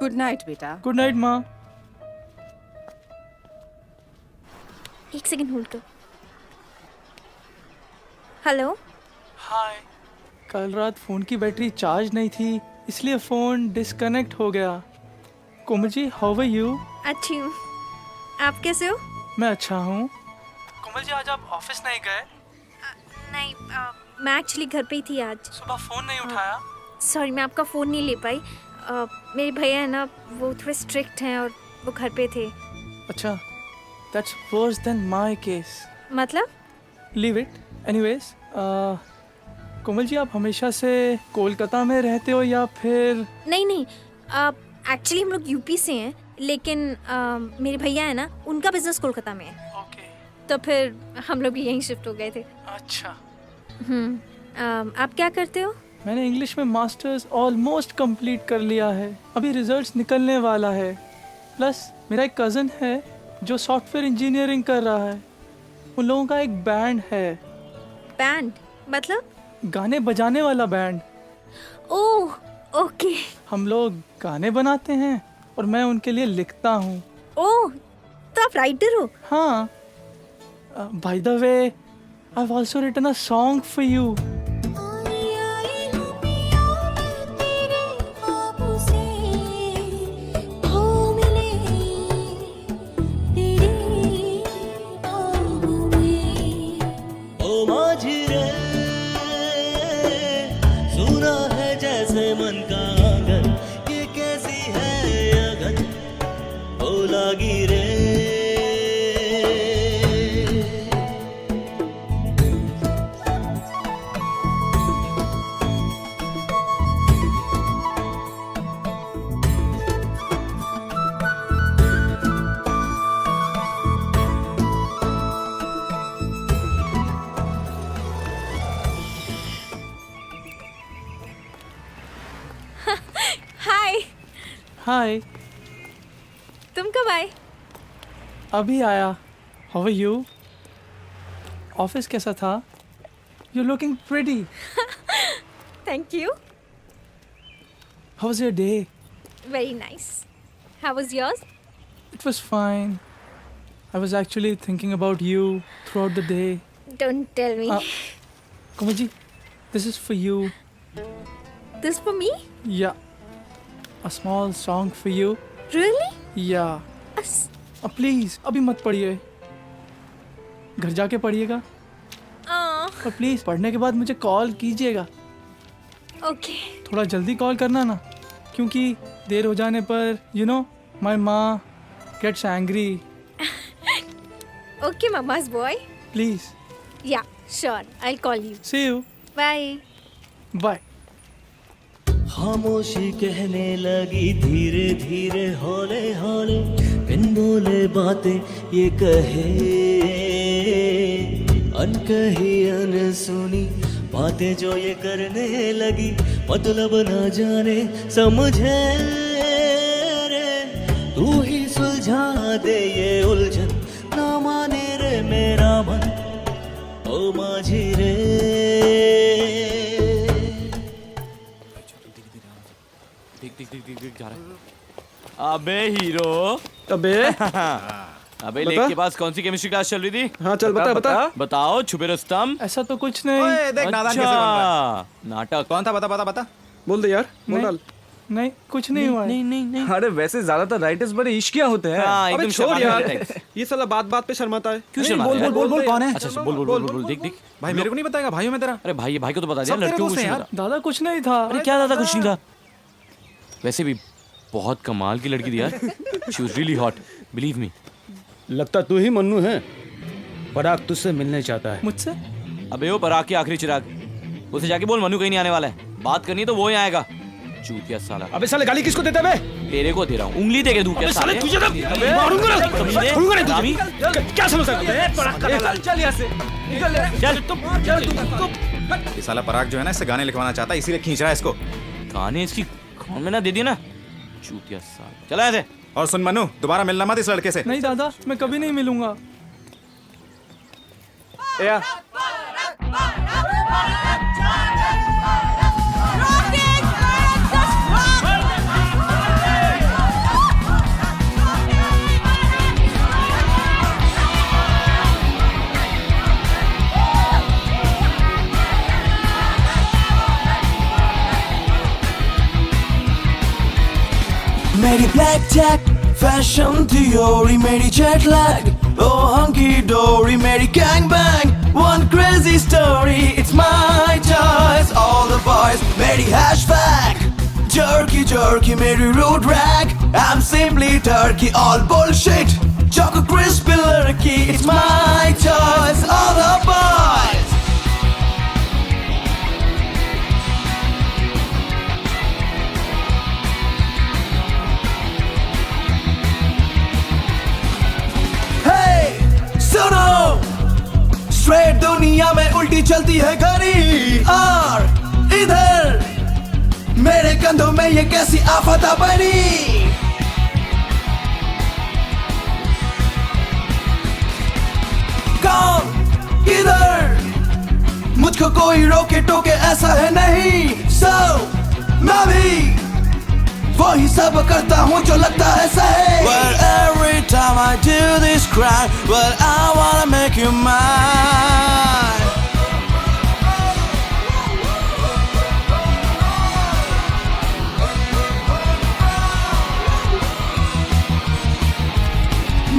Good night, बेटा। गुड नाइट माँ। एक सेकंड होल्ड करो। हेलो। हाय। कल रात फ़ोन की बैटरी चार्ज नहीं थी, इसलिए फ़ोन डिस्कनेक्ट हो गया। Komal ji, how are you? अच्छी हूँ, आप कैसे हो? मैं अच्छा हूँ। कोमल जी, आज आप ऑफिस नहीं गए? नहीं, मैं एक्चुअली घर पे ही थी आज। सुबह फ़ोन नहीं उठाया? सॉरी, मैं आपका फ़ोन नहीं ले पाई। मेरे भैया है ना, वो थोड़े स्ट्रिक्ट हैं और वो घर पे थे। अच्छा, that's worse than my case. मतलब? Leave it. Anyways, Komal ji, आप हमेशा से कोलकाता में रहते हो या फिर? नहीं नहीं, एक्चुअली हम लोग यूपी से हैं, लेकिन मेरे भैया है ना, उनका बिजनेस कोलकाता में है। ओके। तो फिर हम लोग भी यहीं शिफ्ट हो गए थे। अच्छा। आप क्या करते हो? मैंने इंग्लिश में मास्टर्स ऑलमोस्ट कंप्लीट कर लिया है, अभी रिजल्ट्स निकलने वाला है। प्लस मेरा एक कज़न है जो सॉफ्टवेयर इंजीनियरिंग कर रहा है, उन लोगों का एक बैंड है। बैंड मतलब? गाने बजाने वाला बैंड। ओह, ओके। हम लोग गाने बनाते हैं और मैं उनके लिए लिखता हूँ। ओह, तो आप राइटर हो? हाँ। By the way, I have also written a song for you. मन का आंगन, ये कैसी है अगन, ओ लागी रे। हाय। हाय। तुम कब आए? अभी आया। How are you? ऑफिस कैसा था? You looking pretty. Thank you. How was your day? Very nice. How was yours? It was fine. I was actually thinking about you throughout the day. Don't tell me. Komal ji, this is for you. This for me? Yeah. A small song for you. Really? Yeah. Please, अभी मत पढ़िए। घर जाके पढ़िएगा। और please पढ़ने के बाद मुझे कॉल कीजिएगा। Okay. थोड़ा जल्दी कॉल करना ना, क्योंकि देर हो जाने पर you know my mom gets angry. Okay, mama's boy. Please. Yeah, sure. I'll call you. See you. Bye. Bye. खामोशी कहने लगी धीरे धीरे हौले हौले, बिन बोले बातें ये कहे, अनकही अनसुनी बातें जो ये करने लगी, मतलब न जाने समझे रे, तू ही सुलझा दे ये उलझन, ना माने रे मेरा मन, ओ माझी रे। देख जा रहा है। अबे हीरो। अबे लेक के पास कौन सी केमिस्ट्री क्लास चल रही थी? हाँ चल बता। बताओ छुपे रुस्तम। ऐसा तो कुछ नहीं। देख नादान कैसे बन रहा है। नाटक कौन था? बता। बोल दे यार, बोल डाल। नहीं, कुछ नहीं हुआ। नहीं। अरे वैसे ज्यादातर राइटर्स बड़े इश्किया होते हैं। अबे छोड़ यार, ये साला बात पे शर्माता है। क्यों शर्माता है? बोल कौन है? अच्छा बोल देख। भाई मेरे को नहीं बताएगा? भाइयों में तेरा? अरे भाई को तो बता दिया, लड़कियों को यार। दादा कुछ नहीं था। अरे क्या दादा कुछ नहीं था? वैसे भी बहुत कमाल की लड़की थी यार। She was really hot, believe me. लगता तू ही मन्नू है। पराग तुझसे मिलने चाहता है। मुझसे? अबे वो पराग के आखिरी चिराग, उसे जाके बोल मनु कहीं नहीं आने वाला है। बात करनी है तो वो ही आएगा। चूतिया साला। अबे साले गाली किसको देता है? तेरे को दे रहा हूँ, उंगली दे के दूं क्या साले? तुझे तो मारूंगा ना, मारूंगा ना तुझे। क्या समझता है? पराग का दलाल। चल यहाँ से, निकल तुम। ये साला पराग जो है ना, इससे गाने लिखवाना चाहता है, इसीलिए खींच रहा है इसको। गाने इसकी खून में ना दे दिया ना, चूतिया साला। चला ऐसे। और सुन मनु, दोबारा मिलना मत इस लड़के से। नहीं दादा, मैं कभी नहीं मिलूंगा। मेरी ब्लैक जैक फैशन थियोरी, मेरी जेट लैग, ओ हंकी डोरी, मेरी gang bang, one crazy story, it's my choice, all the boys, मेरी हैशटैग jerky jerky, मेरी rude rag, I'm simply turkey, all bullshit, choco crispy lurky, it's my choice, all the boys. Straight दुनिया में उल्टी चलती है घड़ी, और इधर मेरे कंधों में ये कैसी आफत आ पड़ी। कौन किधर मुझको कोई रोके टोके ऐसा है नहीं। सो मैं भी वही सब करता हूँ जो लगता है सही। Well every time I do this crime, well I wanna make you mine.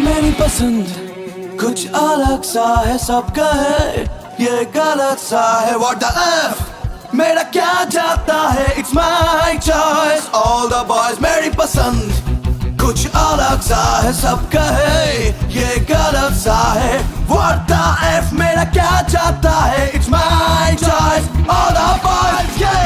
मेरी पसंद कुछ अलग सा है, सबका है ये गलत सा है। What the F? मेरा क्या जाता है, it's my choice, all the boys। मेरी पसंद कुछ अलग सा है, सबका है ये गलत सा है। What the F? मेरा क्या जाता है, it's my choice, all the boys, yeah।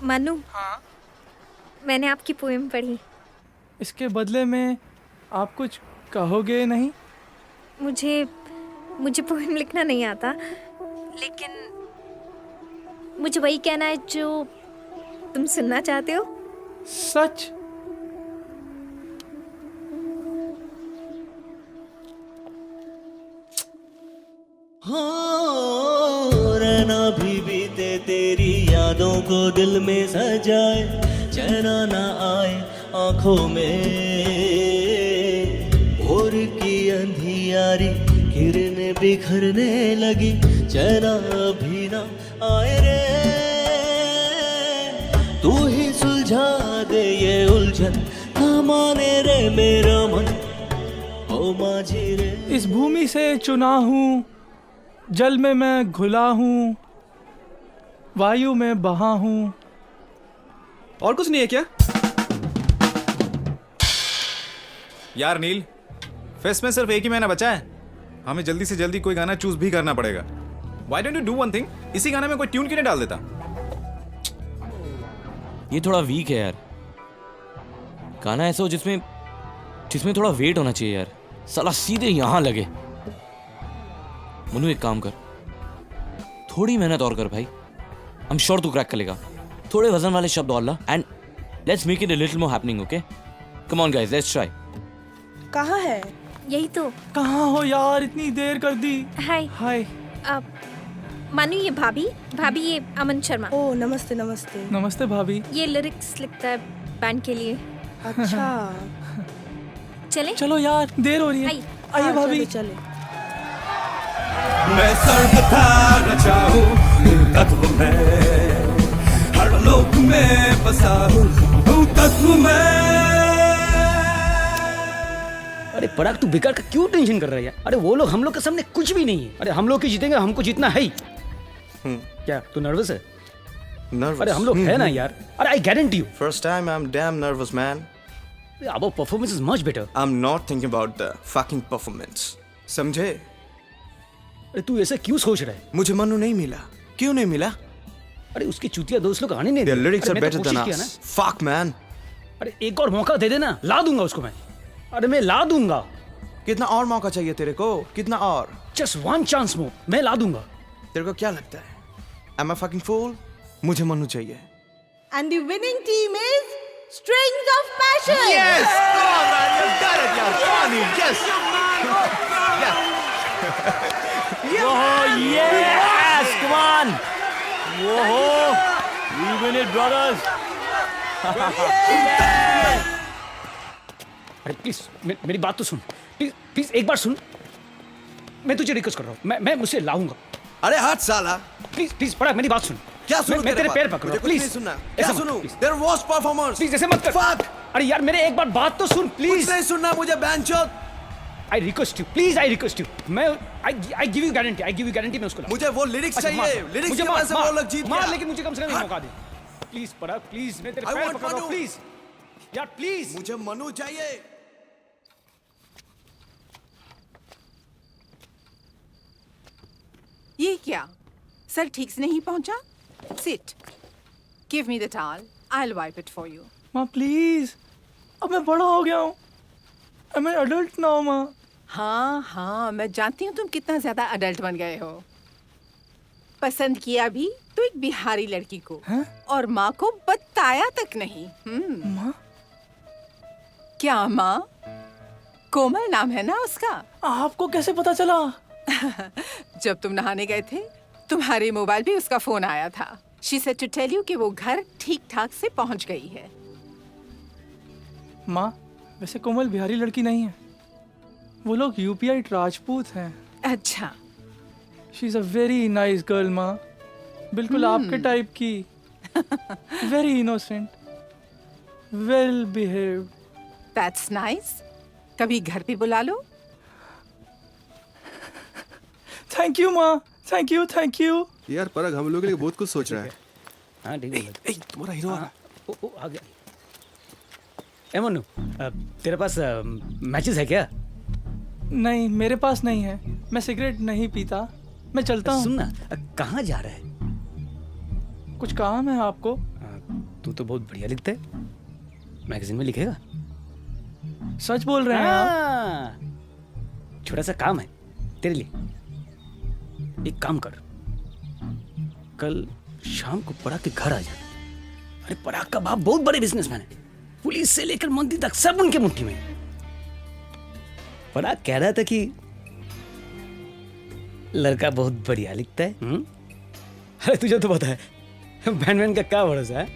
Manu, मैंने आपकी पोएम पढ़ी। इसके बदले में आप कुछ कहोगे नहीं? मुझे पोएम लिखना नहीं आता, लेकिन मुझे वही कहना है जो तुम सुनना चाहते हो। सच? रहना भी बीते तेरी यादों को दिल में सजाए, चैना ना आए आंखों में, भोर की अंधियारी किरणें बिखरने लगी, चैना भी ना आए रे। तू ही सुलझा दे ये उलझन, ना माने रे मेरा मन, ओ माझी रे। इस भूमि से चुना हूँ, जल में मैं घुला हूँ, वायु में बहा हूँ। और कुछ नहीं है क्या? यार नील, फेस्ट में सिर्फ एक ही महीना बचा है, हमें जल्दी से जल्दी कोई गाना चूज भी करना पड़ेगा। Why don't you do one thing? इसी गाने में कोई ट्यून क्यों नहीं डाल देता? ये थोड़ा वीक है यार। गाना ऐसा हो जिसमें थोड़ा वेट होना चाहिए यार। साला सीधे यहाँ लगे। मनु एक काम कर, थोड़ी मेहनत और कर भाई। आई एम श्योर तू क्रैक कर लेगा। थोड़े वजन वाले शब्द और ला and let's make it a little more happening, okay? Come on guys, let's try. कहाँ है? यही तो। कहाँ हो यार, इतनी देर कर दी। हाय हाय। मानू ये भाभी ये अमन शर्मा। ओ नमस्ते। नमस्ते नमस्ते भाभी। ये लिरिक्स लिखता है बैंड के लिए। अच्छा चले? चलो यार, देर हो रही है। आइए भाभी। चले। मैं सर्वथा रचा हूँ तत्व में, हर लो लोक में बसा हूँ तत्व में। अरे पराग तू बेकार का क्यों टेंशन कर रहा है यार? अरे वो लोग हम लोग के सामने कुछ भी नहीं है। अरे हम लोग की जीतेंगे, हमको जीतना है ही। क्या तू नर्वस है? Nervous. अरे हम लोग है ना यार। अरे I guarantee you. First time I'm damn nervous, man. Our performance is much better. I'm not thinking about the fucking performance. समझे? अरे तू ऐसे क्यों सोच रहा है? मुझे मनु नहीं मिला। क्यों नहीं मिला? अरे उसके चूतिया दोस्त लोग आने नहीं Their देंगे। lyrics अरे are मैं तो better than कोशिश किया us. ना। Fuck, man. अरे एक और मौका दे देना, ला दूंगा उसको मैं। अरे मैं ला दूंगा। कितना और मौका चाहिए तेरे को? कितना और? Just one chance more, मैं ला दूंगा। तेरे को क्या लगता है? Am I fucking fool? मुझे मनु चाहिए। And the winning team is Strings of Passion. Yes! Come on, man. You got it, yaar. Come on, Neil. Yes. Oh yes, come on. Whoa, we win it, brothers. अरे please मेरी बात तो सुन। Please please एक बार सुन। मैं तुझे request कर रहा हूँ। मैं मुझसे लाऊंगा। अरे हट साला। प्लीज प्लीज पराग मेरी बात सुन। क्या सुनूं मैं तेरे बात? पैर पकड़ रहा मुझे हूँ। कुछ प्लीज नहीं सुनना। क्या सुनूं? Their worst performers. प्लीज ऐसे मत कर। Fuck. अरे यार मेरे एक बार बात तो सुन प्लीज। कुछ नहीं सुनना मुझे बैंचोद। I request you please, I request you. मैं I give you guarantee, I give you guarantee मैं उसको लाऊंगा। मुझे वो लिरिक्स अच्छा, चाहिए। मार। लिरिक्स मुझे की वजह से वो लोग जीत मार, गया। लेकिन मुझे कम से कम एक मौका दे। प्लीज पराग प्लीज, मैं तेरे I पैर want पकड़ रहा हूँ मनु. प्लीज। यार प्लीज। मुझे मनु चाहिए। ये क्या? सर ठीक से नहीं पहुंचा? Sit. Give me the towel. I'll wipe it for you. माँ प्लीज, अब मैं बड़ा हो गया हूँ। I'm an adult now, माँ। हाँ हाँ, मैं जानती हूँ तुम कितना ज्यादा अडल्ट बन गए हो। पसंद किया भी तो एक बिहारी लड़की को, और माँ को बताया तक नहीं। माँ? क्या माँ? कोमल नाम है ना उसका? आपको कैसे पता चला? जब तुम नहाने गए थे, तुम्हारे मोबाइल पे उसका फोन आया था। She said to tell you कि वो घर ठीक ठाक से पहुंच गई है। माँ, वैसे कोमल बिहारी लड़की नहीं है। वो लोग यूपीआई राजपूत हैं। अच्छा। She is a very nice girl माँ, बिल्कुल आपके टाइप की। Very innocent, well behaved. That's nice. कभी घर पे बुला लो। थैंक यू माँ, थैंक यू थैंक यू। यार पराग हम लोग के लिए बहुत कुछ सोच रहा है। हाँ ठीक है। तुम्हारा हीरो आ आ गया। ए मनु, तेरे पास मैचेस है क्या? नहीं, मेरे पास नहीं है। मैं सिगरेट नहीं पीता। मैं चलता हूँ। सुनना, कहाँ जा रहा है? कुछ काम है आपको? तू तो बहुत बढ़िया लिखता है। मैगजीन में लिखेगा? सच बोल रहे हैं आप? छोटा सा काम है तेरे लिए। एक काम कर, कल शाम को पराग के घर आ जा। अरे पराग का बाप बहुत बड़े बिजनेसमैन है। पुलिस से लेकर मंत्री तक सब उनके मुट्ठी में है। पराग कह रहा था कि लड़का बहुत बढ़िया लिखता है। अरे तुझे तो पता है बैंडमैन का क्या भरोसा है।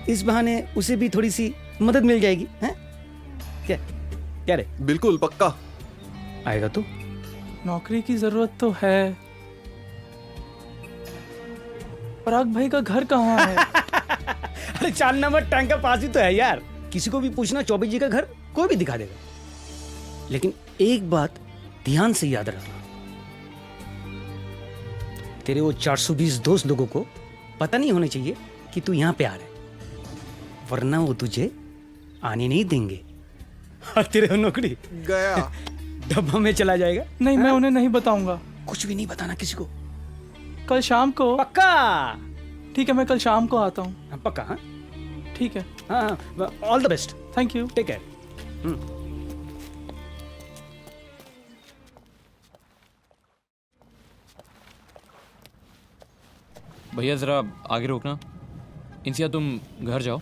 इस बहाने उसे भी थोड़ी सी मदद मिल जाएगी। हैं? क्या क्या रे? बिल्कुल पक्का। आएगा तू? नौकरी की जरूरत तो है। पराग भाई का घर कहाँ है? अरे 4 नंबर टैंक का पास ही तो है यार। किसी को भी पूछना चौबे जी का घर, कोई भी दिखा देगा। लेकिन एक बात ध्यान से याद रखना, तेरे वो 420 दोस्त लोगों को पता नहीं होना चाहिए कि तू यहाँ पे आ रहा है, वरना वो तुझे आने नहीं देंगे और तेरे नौकरी गया डब्बा में चला जाएगा। नहीं, मैं उन्हें नहीं बताऊंगा। कुछ भी नहीं बताना किसी को। कल शाम को? पक्का? ठीक है, मैं कल शाम को आता हूँ। पक्का? हाँ ठीक है। हाँ, all the best. Thank you. Take care. भैया ज़रा आगे रोकना। इंसिया तुम घर जाओ,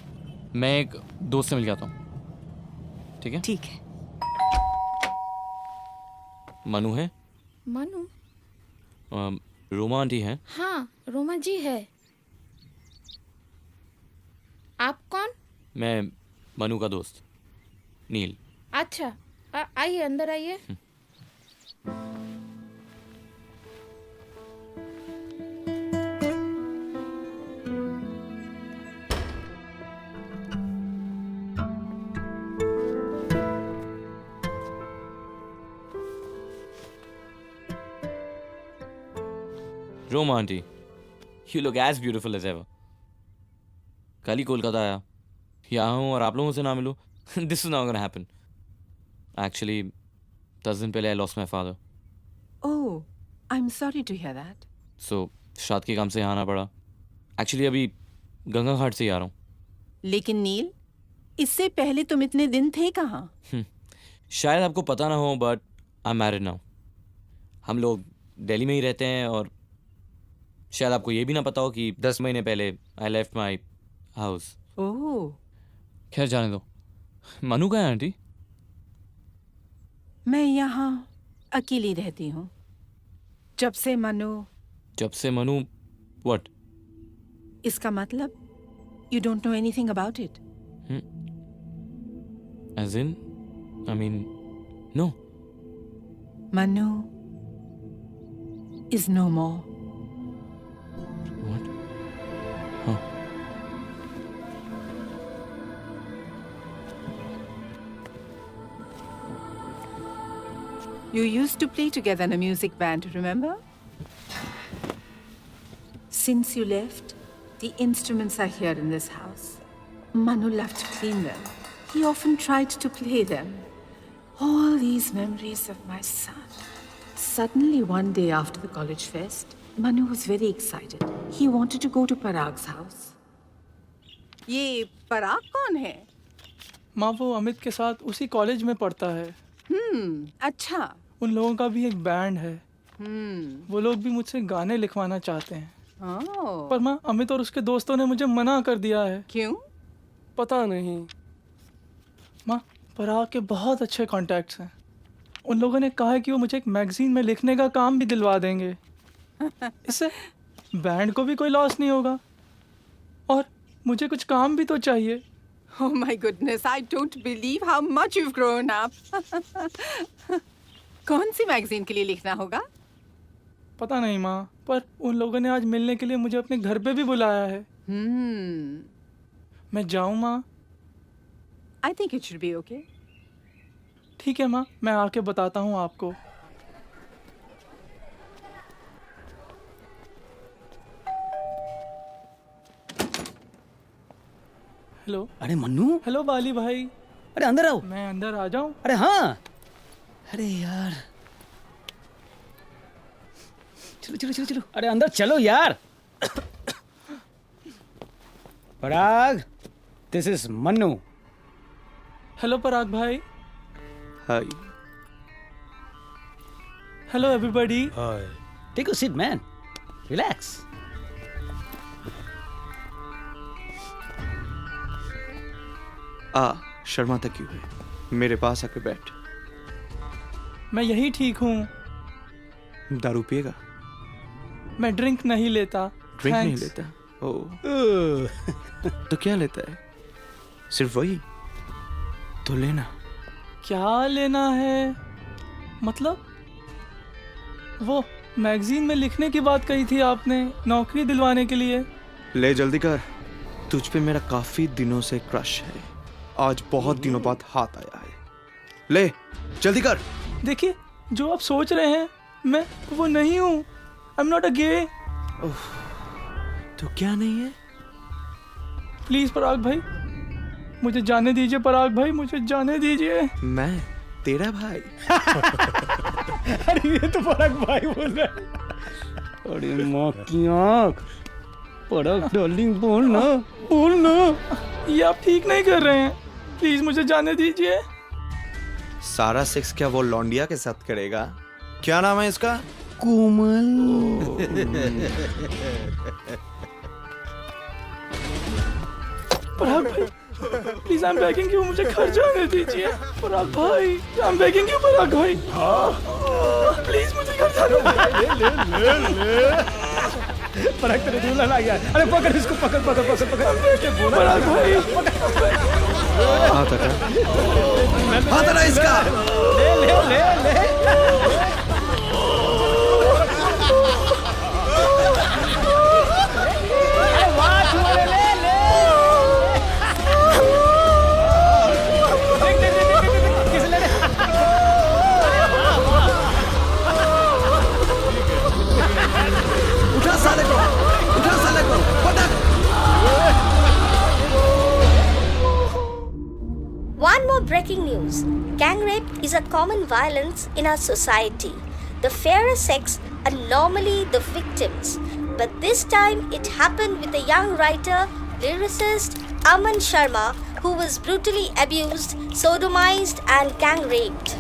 मैं एक दोस्त से मिल जाता हूँ। ठीक है? ठीक है। मनु है? मनु? रोमा आंटी हैं? हाँ, रोमा जी है। आप कौन? मैं मनु का दोस्त नील। अच्छा, आइए अंदर आइए। Roma auntie, you look as beautiful as ever. कल ही कोलकाता आया, यहाँ हूँ और आप लोगों से ना मिलूँ. This is not gonna happen. Actually, 10 दिन पहले I lost my father. Oh, I'm sorry to hear that. So शाद के काम से यहाँ आना पड़ा. Actually अभी गंगा घाट से ही आ रहा हूँ. लेकिन नील, इससे पहले तुम इतने दिन थे कहाँ? शायद आपको पता ना हो, but I'm married now. हम लोग दिल्ली में ही रहते हैं और शायद आपको ये भी ना पता हो कि 10 महीने पहले I left my house. ओह, खैर जाने दो. मनु कहाँ है आंटी? मैं यहाँ अकेली रहती हूँ. जब से मनु what? इसका मतलब you don't know anything about it. As in, I mean, no. Manu is no more. What? Huh. You used to play together in a music band, remember? Since you left, the instruments are here in this house. Manu loved to clean them. He often tried to play them. All these memories of my son. Suddenly, one day after the college fest, Manu was very excited. He wanted to go to Parag's house. ये पराग कौन है? माँ वो अमित के साथ उसी college में पढ़ता है. अच्छा. उन लोगों का भी एक बैंड है. वो लोग भी मुझसे गाने लिखवाना चाहते हैं. पर माँ अमित और उसके दोस्तों ने मुझे मना कर दिया है. क्यों? पता नहीं. माँ पराग के बहुत अच्छे कॉन्टैक्ट्स हैं. उन लोगों ने कहा है कि वो मुझे एक मैगजीन में लिखने का काम भी दिलवा देंगे. इससे बैंड को भी कोई लॉस नहीं होगा और मुझे कुछ काम भी तो चाहिए. Oh my goodness, I don't believe how much you've grown up. कौन सी मैगजीन के लिए लिखना होगा? पता नहीं माँ, पर उन लोगों ने आज मिलने के लिए मुझे अपने घर पे भी बुलाया है. मैं जाऊँ माँ? I think it should be okay. ठीक है माँ, मैं आके बताता हूँ आपको. हेलो. अरे मन्नू. हेलो बाली भाई. अरे अंदर आओ. मैं अंदर आ जाऊँ? अरे हाँ. अरे यार. चलो चलो चलो चलो. अरे अंदर चलो यार. Parag, this is Mannu. Hello Parag भाई. Hi. Hello everybody. Hi. Take a seat man. Relax. शर्माता क्यों है? मेरे पास आके बैठ. मैं यही ठीक हूँ. दारू पिएगा? मैं ड्रिंक नहीं लेता. ड्रिंक नहीं लेता? ओह. तो क्या लेता है? सिर्फ वही? तो लेना. क्या लेना है? मतलब वो मैगजीन में लिखने की बात कही थी आपने, नौकरी दिलवाने के लिए. ले जल्दी कर. तुझ पे मेरा काफी दिनों से क्रश है. आज बहुत दिनों बाद हाथ आया है. ले जल्दी कर. देखिए जो आप सोच रहे हैं मैं वो नहीं हूँ. आई एम नॉट अ गे. तो क्या नहीं है? प्लीज पराग भाई मुझे जाने दीजिए. पराग भाई मुझे जाने दीजिए. मैं तेरा भाई? अरे ये तो पराग भाई बोल रहा है. अरे माँ की आँख. पराग डार्लिंग बोल ना, बोल ना. ये आप ठीक नहीं कर रहे हैं. प्लीज मुझे जाने दीजिए. सारा सेक्स क्या वो लौंडिया के साथ करेगा? क्या नाम है इसका? कोमल. पराग भाई please I am begging you, मुझे घर जाने दीजिए. पराग भाई आई एम बेगिंग यू. पराग भाई प्लीज मुझे घर जाने दीजिए. पराग तेरे दूल्हा आ गया. अरे पकड़ इसको. पकड़ पकड़ पकड़ पकड़. पराग भाई हाथ हटा. हाथ हटा इसका. ले ले ले ले. उठा Gang rape is a common violence in our society. The fairer sex are normally the victims. But this time it happened with a young writer, lyricist Aman Sharma, who was brutally abused, sodomized and gang raped.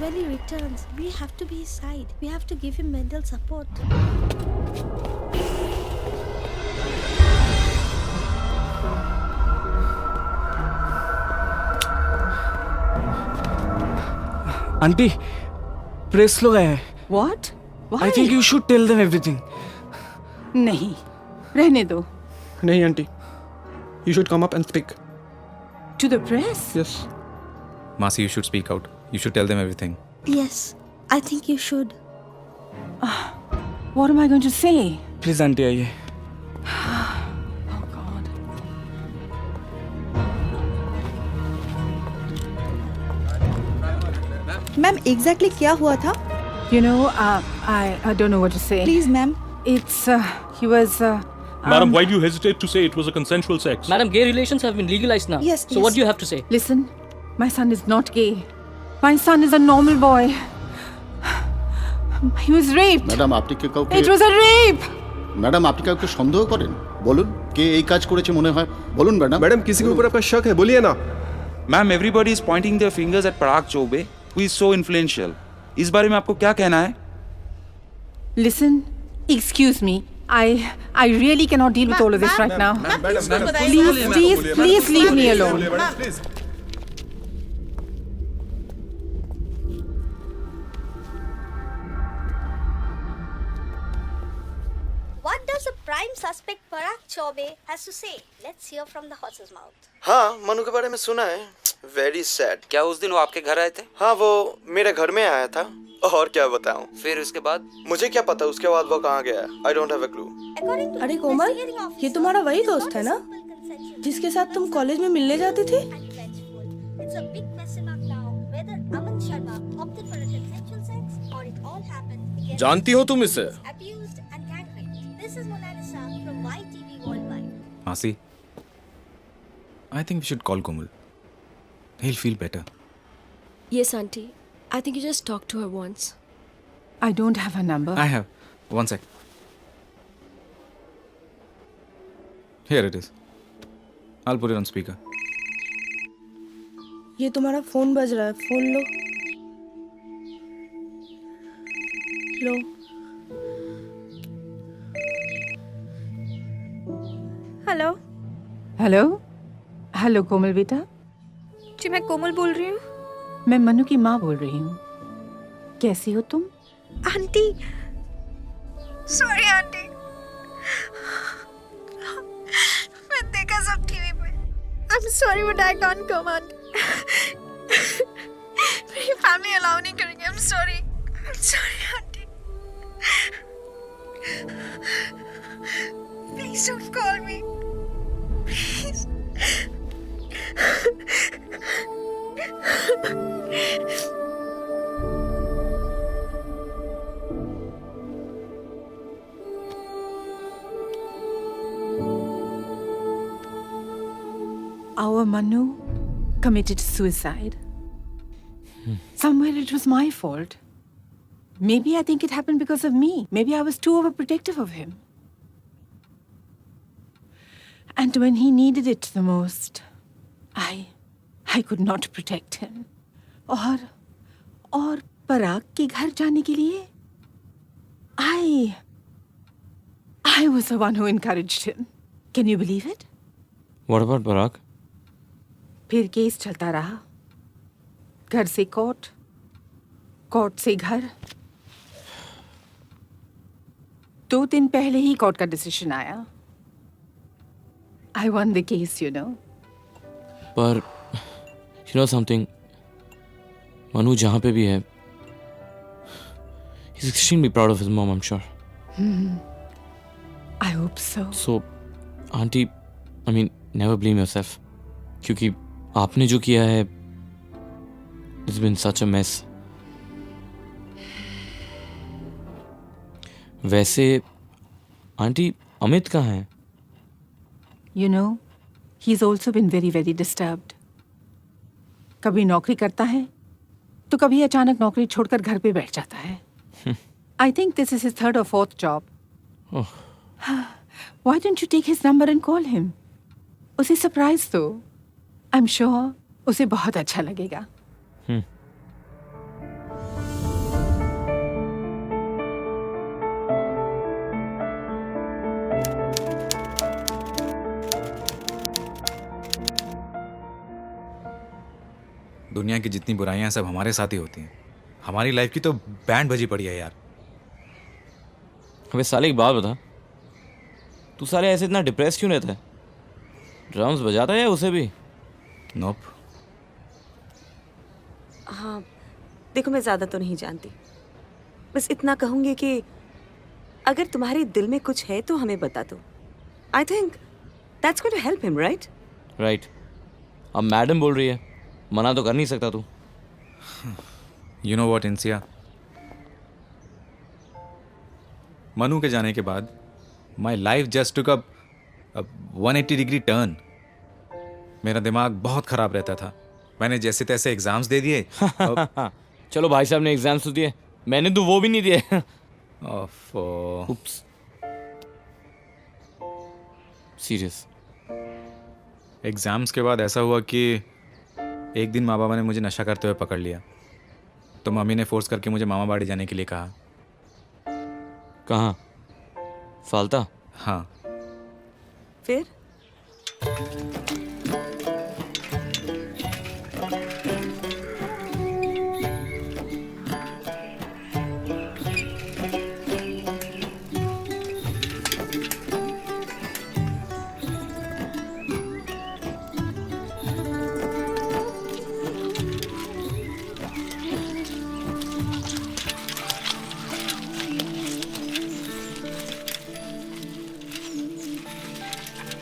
When he returns, we have to be his side. We have to give him mental support. Aunty press लोग आए हैं। What? Why? I think you should tell them everything. नहीं, रहने दो. नहीं aunty, you should come up and speak. To the press? Yes. Masi, you should speak out. You should tell them everything. Yes, I think you should. What am I going to say? Please aunty आइए। Ma'am exactly क्या हुआ था? You know, I don't know what to say. Please, ma'am. It's he was. Madam, why do you hesitate to say it was a consensual sex? Madam, gay relations have been legalized now. Yes, So what do you have to say? Listen, my son is not gay. My son is a normal boy. He was raped. Madam আপনি কি কাউকে It was a rape. Madam আপনি কাউকে সন্দেহ করেন? বলুন কে এই কাজ করেছে মনে হয়? বলুন ম্যাডাম। मैडम किसी के ऊपर आपका शक है, बोलिए ना। Ma'am everybody is pointing their fingers eight Parag Choubey who is so influential. इस बारे में आपको क्या कहना है? Listen, excuse me. I really cannot deal with all of this right now. Please leave me alone. What does the prime suspect Parag Chaube has to say? Let's hear from the horse's mouth. हाँ, मनु के बारे में सुना है। Very sad. क्या उस दिन वो आपके घर आए थे? हाँ, वो मेरे घर में आया था। और क्या बताऊं? फिर उसके बाद? मुझे क्या पता उसके बाद वो कहाँ गया? I don't have a clue. अरे कोमल, ये तुम्हारा वही दोस्त है ना, जिसके साथ तुम कॉलेज में मिलने जाती थी? It's a big question mark now whether Aman Sharma opted for a consensual sex or it all happened because जानती हो तुम इसे? abused and gang raped. This is Mona Lisa from YTV Worldwide. Masi, I think we should call Komal. He'll feel better. Yes, auntie. I think you just talk to her once. I don't have her number. I have. One sec. Here it is. I'll put it on speaker. ये तुम्हारा phone बज रहा है, phone लो। लो। Hello. Hello, hello कोमल बेटा। जी मैं कोमल बोल रही हूँ। मैं मनु की माँ बोल रही हूँ। कैसी हो तुम? आंटी, सॉरी आंटी, मैं देखा सब टीवी पे। I'm sorry but I can't come on. मेरी फैमिली अलाउ नहीं करेंगे। I'm sorry. I'm sorry aunty. Please don't call me. Please. Our Manu committed suicide. Somewhere it was my fault. Maybe I think it happened because of me. Maybe I was too overprotective of him. And when he needed it the most, I could not protect him. और पराग के घर जाने के लिए I was the one who encouraged him. Can you believe it? What about Parag? फिर case चलता रहा, घर से कोर्ट, कोर्ट से घर। 2 दिन पहले ही कोर्ट का डिसीजन आया। I won the case, you know. पर you know something, मनु जहाँ पे भी है, he's extremely proud of his mom, I'm sure. I hope so. So, auntie, I mean, never blame yourself, क्योंकि आपने जो किया है, it's been such a mess. वैसे, आंटी, अमित कहाँ है? You know, he is also been very very disturbed. कभी नौकरी करता है तो कभी अचानक नौकरी छोड़कर घर पे बैठ जाता है। I think this is his third और fourth job. Why don't you take his number and call him? उसे सरप्राइज दो। आई एम श्योर उसे बहुत अच्छा लगेगा। दुनिया की जितनी बुराइयां सब हमारे साथ ही होती हैं। हमारी लाइफ की तो बैंड बजी पड़ी है यार। अबे साले एक बात बता, तू साले ऐसे इतना डिप्रेस क्यों रहता है? ड्रम्स बजाता है या उसे भी? नोप। हाँ देखो, मैं ज़्यादा तो नहीं जानती, बस इतना कहूँगी कि अगर तुम्हारे दिल में कुछ है तो हमें बता दो। I think that's going to help him, right? Right. अब मैडम बोल रही है, मना तो कर नहीं सकता तू। You know what Insiya, Manu के जाने के बाद my life just took a 180 degree turn. मेरा दिमाग बहुत खराब रहता था। मैंने जैसे तैसे एग्जाम्स दे दिए। चलो भाई साहब ने एग्जाम्स तो दिए, मैंने तो वो भी नहीं दिए। उप्स। सीरियस। एग्जाम्स के बाद ऐसा हुआ कि एक दिन माँ बाबा ने मुझे नशा करते हुए पकड़ लिया, तो मम्मी ने फोर्स करके मुझे मामा बाड़ी जाने के लिए कहा। कहाँ? फालता? हाँ। फिर?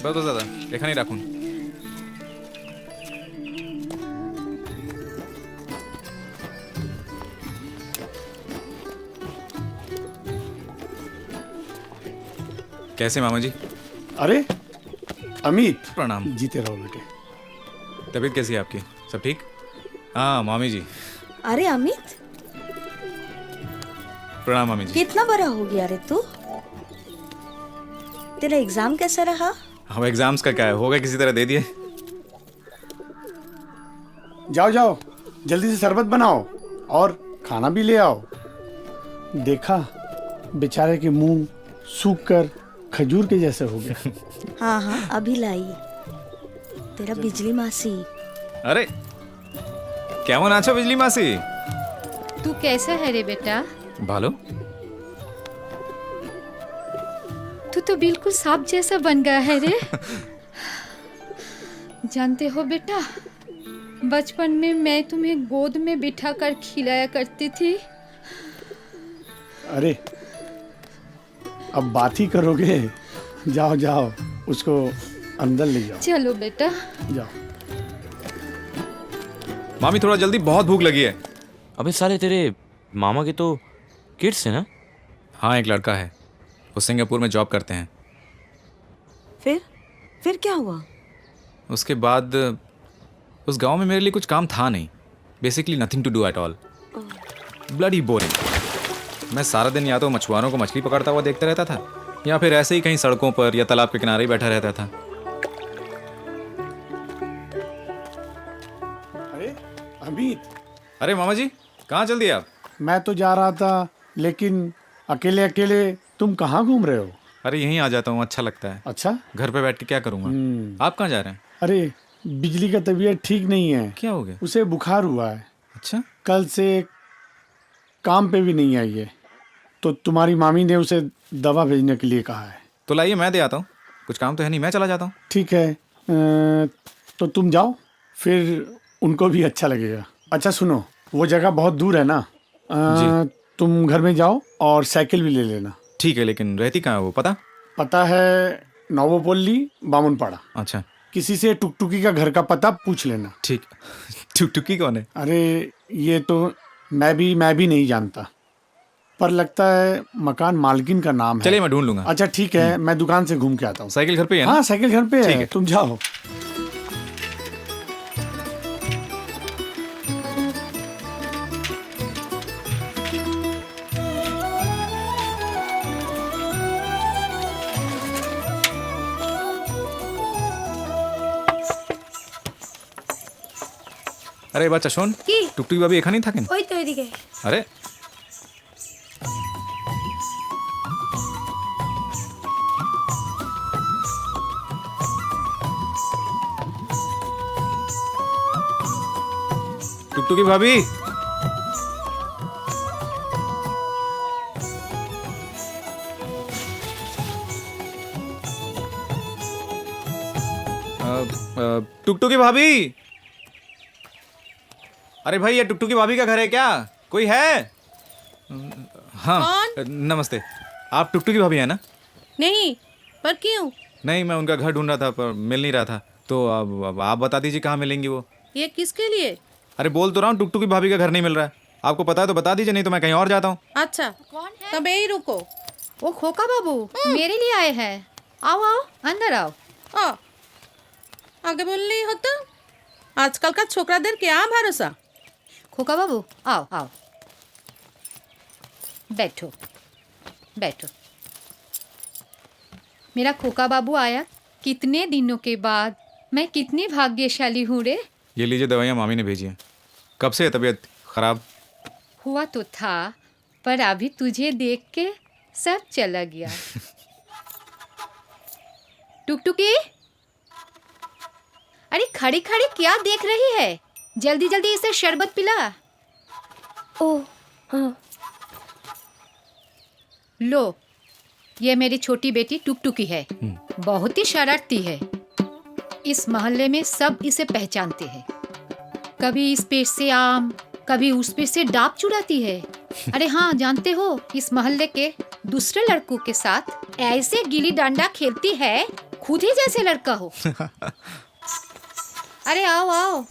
बहुत ज़्यादा এখানেই রাখুন। कैसे मामा जी? अरे अमित, प्रणाम। जीते रहो बेटे। तबीयत कैसी है आपकी? सब ठीक? हाँ मामी जी। अरे अमित, प्रणाम मामी जी। कितना बड़ा हो गया रे तू? तेरा एग्जाम कैसा रहा? हम एग्जाम्स का क्या है, होगा किसी तरह दे दिए। जाओ जाओ, जल्दी से शरबत बनाओ और खाना भी ले आओ। देखा, बेचारे के मुंह सूख कर खजूर के जैसे हो गया। हाँ हाँ अभी लाई। तेरा बिजली मासी। अरे केमन आछो बिजली मासी? तू कैसा है रे बेटा? भालो। तू तो बिल्कुल सांप जैसा बन गया है रे। जानते हो बेटा, बचपन में मैं तुम्हें गोद में बिठा कर खिलाया करती थी। अरे अब बात ही करोगे? जाओ जाओ, उसको अंदर ले जाओ। चलो बेटा जाओ। मामी थोड़ा जल्दी, बहुत भूख लगी है। अबे साले तेरे मामा के तो किड्स है ना? हाँ एक लड़का है, वो सिंगापुर में जॉब करते हैं। फिर क्या हुआ? उसके बाद उस गांव में मेरे लिए कुछ काम था नहीं। Basically nothing to do at all. Bloody boring. मैं सारा दिन या तो मछुआरों को मछली पकड़ता हुआ देखता रहता था, या फिर ऐसे ही कहीं सड़कों पर या तालाब के किनारे ही बैठा रहता था। अरे अमित। अरे मामा जी, कहाँ चल दिए आप? मैं तो जा रहा था, लेकिन अकेले अकेले तुम कहाँ घूम रहे हो? अरे यहीं आ जाता हूँ, अच्छा लगता है। अच्छा, घर पे बैठ के क्या करूँगा। आप कहाँ जा रहे हैं? अरे बिजली का तबीयत ठीक नहीं है। क्या हो गया? उसे बुखार हुआ है। अच्छा। कल से काम पे भी नहीं आई है, तो तुम्हारी मामी ने उसे दवा भेजने के लिए कहा है। तो लाइए मैं दे आता हूँ, कुछ काम तो है नहीं, मैं चला जाता हूँ। ठीक है, तो तुम जाओ, फिर उनको भी अच्छा लगेगा। अच्छा सुनो, वो जगह बहुत दूर है ना, तुम घर में जाओ और साइकिल भी ले लेना। ठीक है, लेकिन रहती कहाँ है वो? पता है नवोपल्ली, बामुनपाड़ा। अच्छा। किसी से टुकटुकी का घर का पता पूछ लेना। ठीक। टुकटुकी कौन है? अरे ये तो मैं भी नहीं जानता। पर लगता है मकान मालकिन का नाम है। चलिए मैं ढूंढ लूंगा। अच्छा ठीक है, मैं दुकान से घूम के आता हूँ। साइकिल घर पे है ना? हाँ साइकिल घर पे ठीक है, तुम जाओ। আরে বাচ্চা শোন, কি? টুকটুকি ভাবি এখানেই থাকেন? ওই তো এদিকে। আরে টুকটুকি ভাবি, टुकटुकी भाभी। अरे भाई ये टुकटुकी भाभी का घर है क्या? कोई है? हाँ नमस्ते, आप टुकटुकी भाभी हैं ना? नहीं, पर क्यों? नहीं, मैं उनका घर ढूंढ रहा था पर मिल नहीं रहा था, तो अब आप बता दीजिए कहाँ मिलेंगी वो। ये किसके लिए? अरे बोल तो रहा हूँ टुकटुकी भाभी का घर नहीं मिल रहा है। आपको पता है तो बता दीजिए, नहीं तो मैं कहीं और जाता हूँ। अच्छा, तब यही रुको। वो खोका बाबू मेरे लिए आए हैं। आओ आओ अंदर आओ। आगे बोल नहीं होता? आजकल का छोकराদের क्या भरोसा? खोका बाबू आओ आओ, बैठो बैठो। मेरा खोका बाबू आया कितने दिनों के बाद। मैं कितनी भाग्यशाली हूँ रे। ये लीजिए दवाइयाँ मामी ने भेजी हैं। कब से है तबीयत खराब? हुआ तो था, पर अभी तुझे देख के सब चला गया। टुकटुकी, अरे खड़ी खड़ी क्या देख रही है? जल्दी जल्दी इसे शरबत पिला। ओ हाँ। लो, ये मेरी छोटी बेटी टुकटुकी है। बहुत ही शरारती है। इस मोहल्ले में सब इसे पहचानते हैं। कभी इस पेड़ से आम, कभी उस पेड़ से डाब चुराती है। अरे हाँ, जानते हो इस मोहल्ले के दूसरे लड़कों के साथ ऐसे गिल्ली डंडा खेलती है खुद ही जैसे लड़का हो। अरे आओ आओ।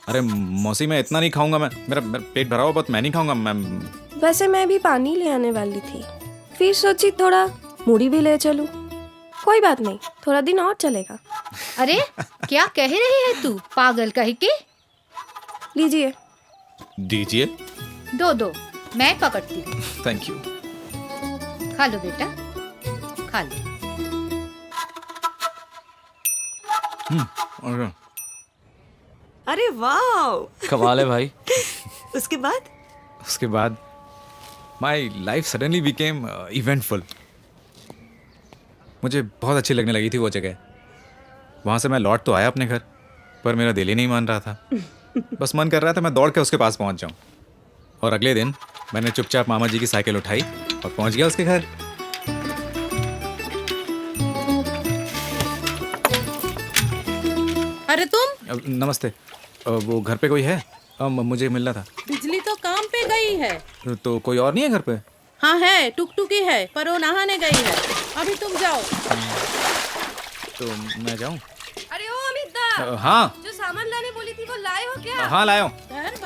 अरे मौसी मैं इतना नहीं खाऊंगा, मेरा पेट भरा हुआ बहुत, मैं नहीं खाऊंगा मैम। वैसे मैं भी पानी ले आने वाली थी, फिर सोची थोड़ा मूढ़ी भी ले चलूं। कोई बात नहीं, थोड़ा दिन और चलेगा। अरे क्या कह रही है तू, पागल कहीं के? लीजिए। दीजिए। दो दो, मैं पकड़ती हूँ। Thank you. खा लो बेटा, खा लो। अरे वाह, कमाल है भाई। उसके बाद my life suddenly became eventful. मुझे बहुत अच्छी लगने लगी थी वो जगह। वहाँ से मैं लौट तो आया अपने घर, पर मेरा दिल ही नहीं मान रहा था। बस मन कर रहा था मैं दौड़ के उसके पास पहुँच जाऊँ। और अगले दिन मैंने चुपचाप मामा जी की साइकिल उठाई और पहुँच गया उसके घर। अरे तुम? नमस्ते, वो घर पे कोई है? मुझे मिलना था। बिजली तो काम पे गई है। तो कोई और नहीं है घर पे? हाँ है, टुकटुकी है, पर वो नहाने गई है। अभी तुम जाओ। तो मैं जाऊँ? अरे ओ अमित दा, हाँ जो सामान लाने बोली थी वो लाए हो क्या? हाँ लाया हूँ। अरे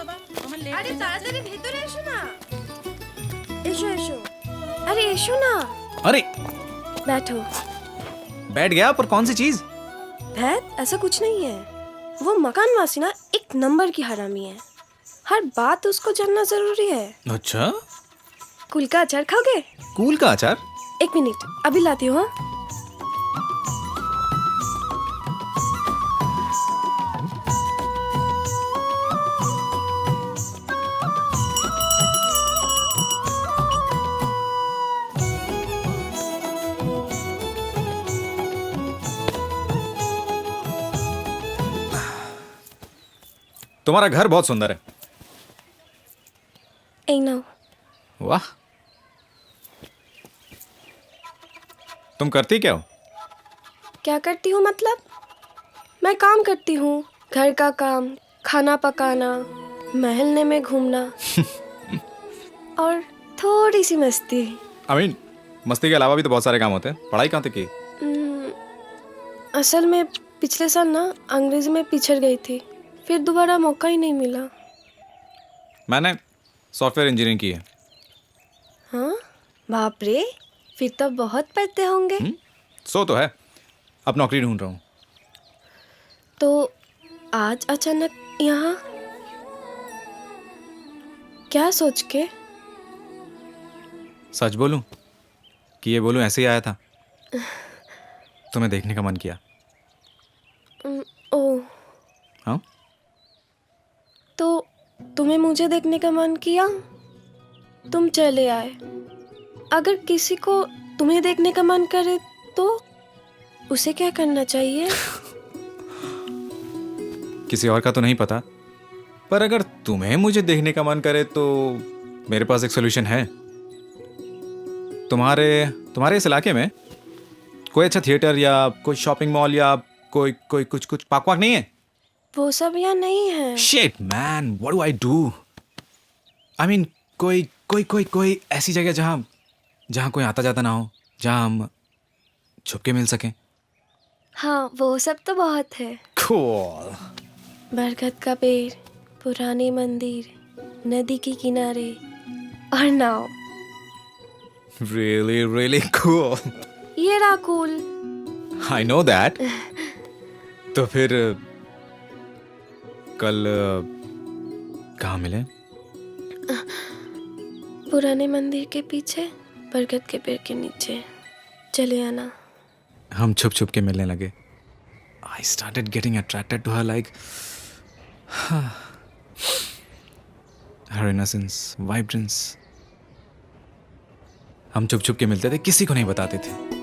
ताड़ाताड़ी भीतर एसो ना। एसो एसो। अरे एसो ना। अरे बैठो। बैठ गया, पर कौन सी चीज? भैत, ऐसा कुछ नहीं है। वो मकानवासी ना एक नंबर की हरामी है। हर बात उसको जानना जरूरी है। अच्छा, कुल का अचार खाओगे? कूल का अचार? एक मिनट, अभी लाती हूँ। हाँ? तुम्हारा घर बहुत सुंदर है। I know. वाह, तुम करती क्या हो? क्या करती हूँ मतलब? मैं काम करती हूँ, घर का काम, खाना पकाना, महल्ले में घूमना और थोड़ी सी मस्ती। मस्ती के अलावा भी तो बहुत सारे काम होते हैं। पढ़ाई कहाँ तक की? असल में पिछले साल ना अंग्रेजी में पिछड़ गई थी, फिर दोबारा मौका ही नहीं मिला। मैंने सॉफ्टवेयर इंजीनियरिंग की है। हाँ, बाप रे, फिर तो बहुत पढ़ते होंगे। सो तो है, अब नौकरी ढूंढ रहा हूँ। तो आज अचानक यहाँ क्या सोच के? सच बोलूं कि ये बोलूं ऐसे ही आया था, तुम्हें देखने का मन किया। ओह, हाँ? तो तुम्हें मुझे देखने का मन किया, तुम चले आए। अगर किसी को तुम्हें देखने का मन करे तो उसे क्या करना चाहिए? किसी और का तो नहीं पता, पर अगर तुम्हें मुझे देखने का मन करे तो मेरे पास एक सोल्यूशन है। तुम्हारे इस इलाके में कोई अच्छा थिएटर या कोई शॉपिंग मॉल या कोई कुछ पार्क वाक नहीं है? वो सब यहाँ नहीं है। Shit man, what do I do? I mean कोई ऐसी जगह जहाँ कोई आता जाता ना हो, जहाँ हम छुप के मिल सकें। हाँ, वो सब तो बहुत है। Cool. बरगद का पेड़, पुराने मंदिर, नदी के किनारे और नाव। Really cool. ये रहा कूल। I know that. तो फिर कल कहाँ मिले? पुराने मंदिर के पीछे, बरगद के पेड़ के नीचे। चले आना। हम छुप के मिलने लगे। I started getting attracted to her, like her innocence, vibrance. हम छुप के मिलते थे, किसी को नहीं बताते थे।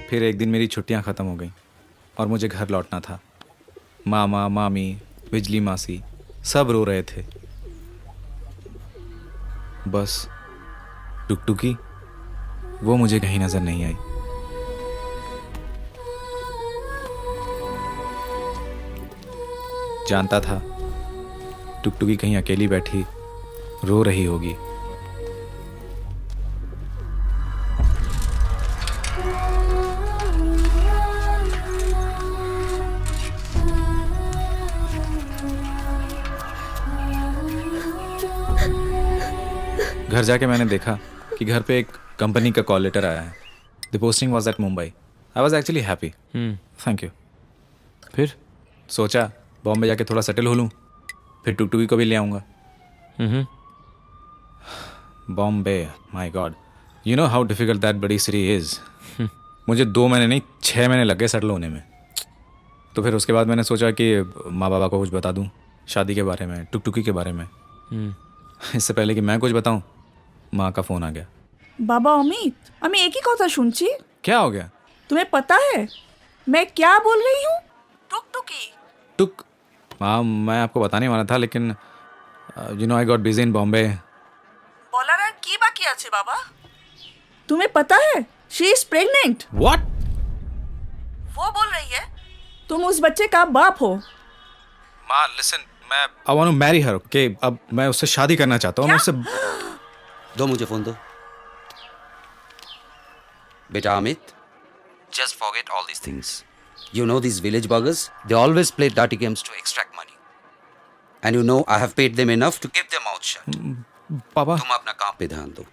फिर एक दिन मेरी छुट्टियां ख़त्म हो गईं और मुझे घर लौटना था। मामा, मामी, बिजली मासी सब रो रहे थे। बस टुकटुकी वो मुझे कहीं नज़र नहीं आई। जानता था टुकटुकी कहीं अकेली बैठी रो रही होगी। घर जाके मैंने देखा कि घर पे एक कंपनी का कॉल लेटर आया है। The posting was at Mumbai. I was actually happy. Thank you. फिर सोचा बॉम्बे जाके थोड़ा सेटल हो लूँ, फिर टुकटुकी को भी ले आऊँगा। Bombay, my God, you know how difficult that बड़ी सिटी इज़। मुझे 2 महीने नहीं 6 महीने लग गए सेटल होने में। तो फिर उसके बाद मैंने सोचा कि माँ बाबा को कुछ बता दूँ शादी के बारे में, टुकटुकी के बारे में। इससे पहले कि मैं कुछ बताऊँ, माँ का फ़ोन आ गया। বাবা অমিত, আমি একই কথা শুনছি। क्या हो गया? तुम्हें पता है मैं क्या बोल रही हूँ? टुक माँ, मैं आपको बताने वाला था लेकिन you know I got busy in Bombay. বলার আর কি বাকি আছে বাবা? तुम्हें पता है शी इज प्रेग्नेंट। व्हाट? वो बोल रही है तुम उस बच्चे का बाप हो। माँ लिसन, मैं I want to marry her. Okay, अब मैं उससे शादी करना चाहता हूँ। मैं उससे दो, मुझे फोन दो। बेटा Amit, just forget all these things. You know these village buggers? They always play dirty games to extract money. And you know I have paid them enough to keep their mouth shut. पापा, तुम अपना काम पे ध्यान दो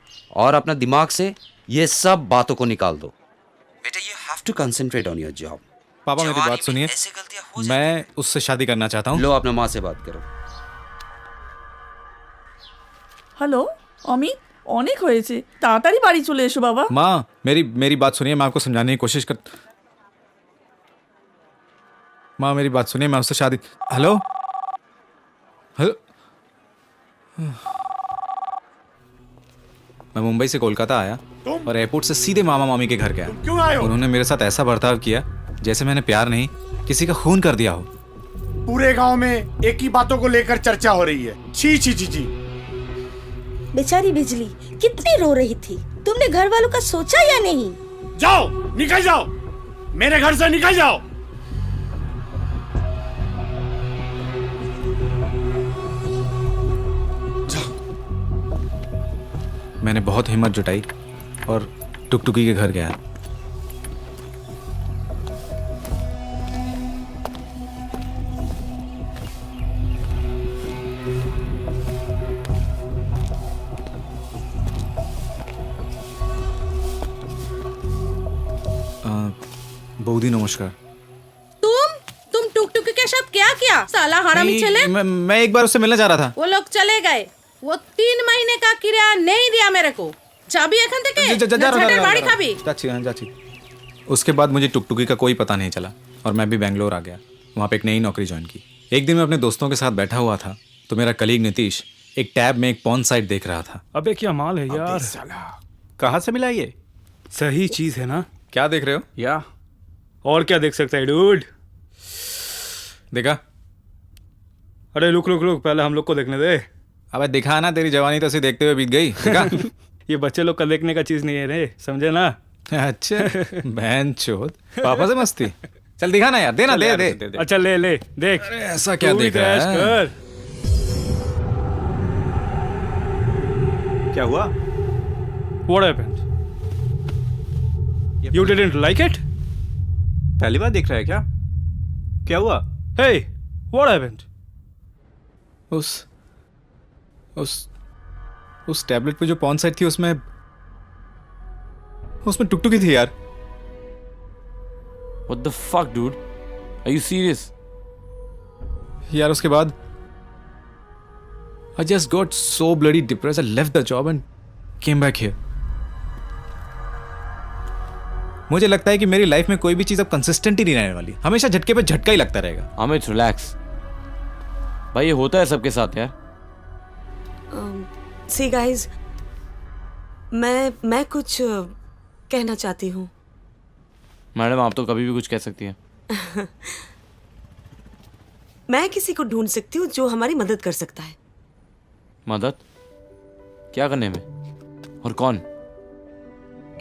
और अपना दिमाग से ये सब बातों को निकाल दो। बेटा you have to concentrate on your job. पापा मेरी बात सुनिए, मैं उससे शादी करना चाहता हूँ। लो अपना माँ से बात करो। হ্যালো অমিত, অনেক হয়েছে, তাড়াতাড়ি বাড়ি চলে এসো বাবা। माँ मेरी बात सुनिए, मैं आपको समझाने की कोशिश कर। माँ मेरी बात सुनिए, मैं उससे शादी। हेलो हेलो, मैं मुंबई से कोलकाता आया और एयरपोर्ट से सीधे मामा मामी के घर गया। क्यों आए हो? उन्होंने मेरे साथ ऐसा बर्ताव किया जैसे मैंने प्यार नहीं किसी का खून कर दिया हो। पूरे गांव में एक ही बातों को लेकर चर्चा हो रही है। छी छी छी छी। बेचारी बिजली कितनी रो रही थी, तुमने घर वालों का सोचा या नहीं? जाओ, निकल जाओ, मेरे घर से निकल जाओ। मैंने बहुत हिम्मत जुटाई और टुकटुकी के घर गया। बौदी नमस्कार। तुम टुकटुकी के साथ क्या किया साला हरामी चले? मैं एक बार उससे मिलने जा रहा था। वो लोग चले गए। वो 3 महीने का किराया नहीं दिया मेरे को। चाबी एखन থেকে बाड़ी खाबी। जाची। उसके बाद मुझे टुकटुकी का कोई पता नहीं चला और मैं भी बेंगलोर आ गया। वहाँ पे एक नई नौकरी ज्वाइन की। एक दिन मैं अपने दोस्तों के साथ बैठा हुआ था तो मेरा कलीग नीतीश एक टैब में एक पॉर्न साइट देख रहा था। अबे क्या माल है यार, कहाँ से मिला ये? सही चीज है ना? क्या देख रहे हो? या और क्या देख सकता है डूड? देखा? अरे रुक पहले हम लोग को देखने दे। अबे दिखा ना, तेरी जवानी तो ऐसे देखते हुए बीत गई। देखा? ये बच्चे लोग का देखने का चीज नहीं है रे, समझे ना? अच्छा बहन चोद, पापा से मस्ती। चल दिखा ना यार, दे ना, दे। अच्छा ले देख। अरे ऐसा क्या देख रहा है? क्या हुआ? What happened? You didn't like it? पहली बार देख रहा है क्या? क्या हुआ? Hey, what happened? उस टैबलेट पे जो पॉर्न साइट थी उसमें टुकटुकी थी यार। What the fuck, dude? Are you serious? यार उसके बाद I just got so bloody depressed. I left the job and came back here. मुझे लगता है कि मेरी लाइफ में कोई भी चीज अब कंसिस्टेंट ही नहीं रहने वाली। हमेशा झटके पे झटका ही लगता रहेगा। अमित रिलैक्स भाई, ये होता है सबके साथ यार। सी गाइस, मैं कुछ कहना चाहती हूँ। मैडम आप तो कभी भी कुछ कह सकती हैं। मैं किसी को ढूंढ सकती हूँ जो हमारी मदद कर सकता है। मदद? क्या करने में? और कौन?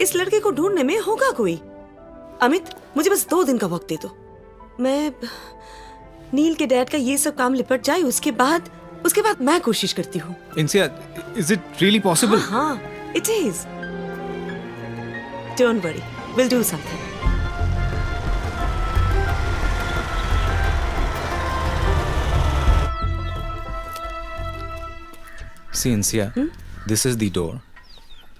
इस लड़के को ढूंढने में होगा कोई। अमित मुझे बस 2 दिन का वक्त दे दो। मैं नील के डैड का ये सब काम निपट जाए, उसके बाद मैं कोशिश करती हूँ। Insiya, is it really possible? हाँ, it is. Don't worry, will do something. See Insiya, This is the door,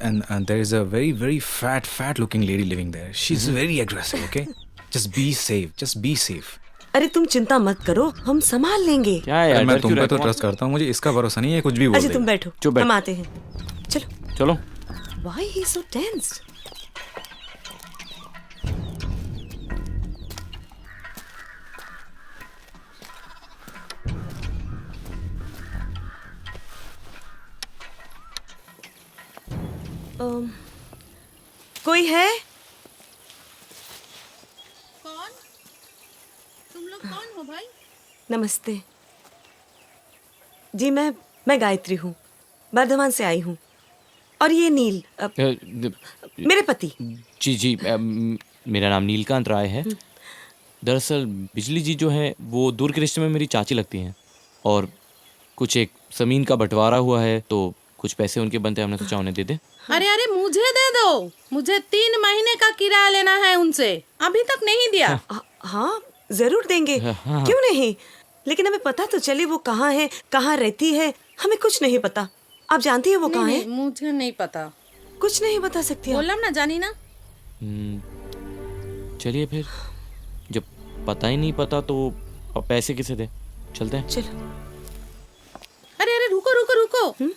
and there is a very fat looking lady living there. She's very aggressive. Okay, just be safe. Just be safe. अरे तुम चिंता मत करो, हम संभाल लेंगे। क्या यार, मैं तुम पे तो ट्रस्ट करता हूँ, मुझे इसका भरोसा नहीं है, कुछ भी बोल अच्छा दे। तुम बैठो, चुप बैठ। हम आते हैं। चलो चलो। Why he so tense? कोई है? कौन? तुम लोग कौन हो भाई? नमस्ते जी, मैं गायत्री हूँ, बर्धमान से आई हूँ। और ये नील मेरे पति। जी मेरा नाम नीलकांत राय है। दरअसल बिजली जी जो है वो दूर के रिश्ते में मेरी चाची लगती हैं, और कुछ एक ज़मीन का बंटवारा हुआ है, तो कुछ पैसे उनके बनते हैं, हमने सोचा उन्हें दे दे। अरे मुझे दे दो, मुझे 3 महीने का किराया लेना है उनसे, अभी तक नहीं दिया। हाँ जरूर देंगे, हाँ। क्यों नहीं, लेकिन हमें पता तो चले वो कहाँ है, कहाँ रहती है। हमें कुछ नहीं पता। आप जानती है वो कहाँ है? मुझे नहीं पता। कुछ नहीं बता सकती? बोला ना, जानी ना। चलिए फिर, जब पता ही नहीं पता तो अब पैसे किसे दे, चलते हैं। चलो। अरे रुको रुको रुको।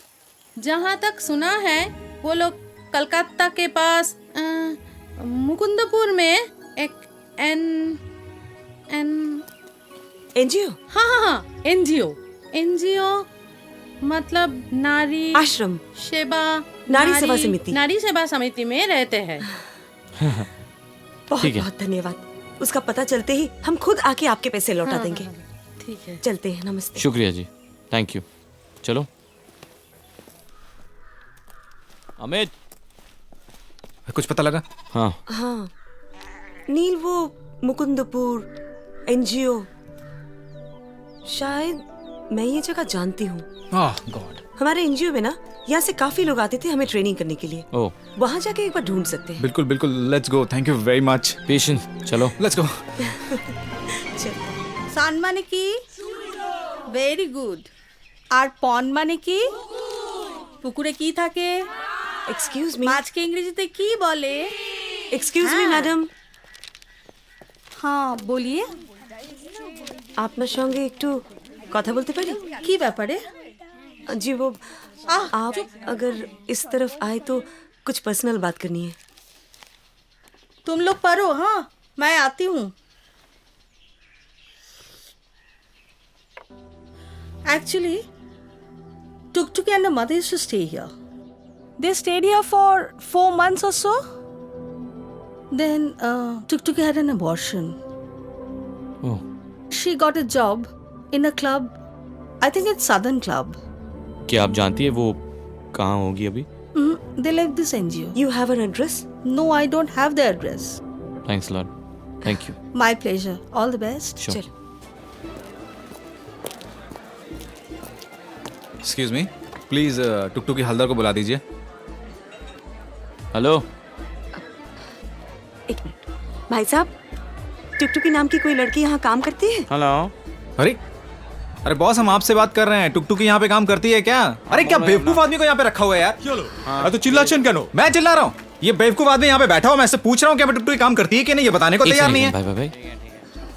जहाँ तक सुना है वो लोग कलकत्ता के पास मुकुंदपुर में एक एनजीओ। हाँ एनजीओ मतलब नारी आश्रम सेवा, नारी सेवा समिति में रहते हैं। बहुत बहुत धन्यवाद। उसका पता चलते ही हम खुद आके आपके पैसे लौटा देंगे। ठीक है, चलते हैं। नमस्ते। शुक्रिया जी, थैंक यू। चलो। अमित, कुछ पता लगा? हाँ नील, वो मुकुंदपुर एनजीओ, शायद मैं ये जगह जानती हूँ। गॉड। हमारे एनजीओ में ना यहाँ से काफी लोग आते थे हमें ट्रेनिंग करने के लिए। वहाँ जाके एक बार ढूंढ सकते हैं। बिल्कुल बिल्कुल, let's go. Thank you very much. Patience, चलो लेट्स गो। सान माने की वेरी गुड, আর পন মানে কি? পুকুরে কি থাকে? এক্সকিউজ মি, মাছকে ইংরেজিতে কি বলে? Excuse me madam. হ্যাঁ বলিয়ে। আপনার সঙ্গে একটু কথা বলতে পারি? কি ব্যাপারে? जी वो आप अगर इस तरफ आए तो कुछ पर्सनल बात करनी है। तुम लोग पढ़ो, हाँ मैं आती हूँ। Actually, Tuktuki and the mother used to stay here. They stayed here for 4 months or so. Then Tuktuki had an abortion. Oh. She got a job in a club. I think it's Southern Club. क्या आप जानती है वो कहाँ होगी अभी? They left this NGO. You have her address? No, I don't have the address. Thanks a lot. Thank you. My pleasure. All the best. Sure. Excuse me, please Tuktuki Haldar को बुला दीजिए। हेलो। एक मिनट भाई साहब, टुकटुकी नाम की कोई लड़की यहाँ काम करती है? हेलो। अरे बॉस, हम आपसे बात कर रहे हैं। टुकटुकी यहाँ पे काम करती है क्या? अरे क्या बेवकूफ आदमी को यहाँ पे रखा हुआ है यार? चलो तो चिल्ला क्या नो? मैं चिल्ला रहा हूँ, ये बेवकूफ आदमी यहाँ पे बैठा हुआ, मैं इससे पूछ रहा हूँ कि टुकटुकी काम करती है कि नहीं, ये बताने को तैयार नहीं है। भाई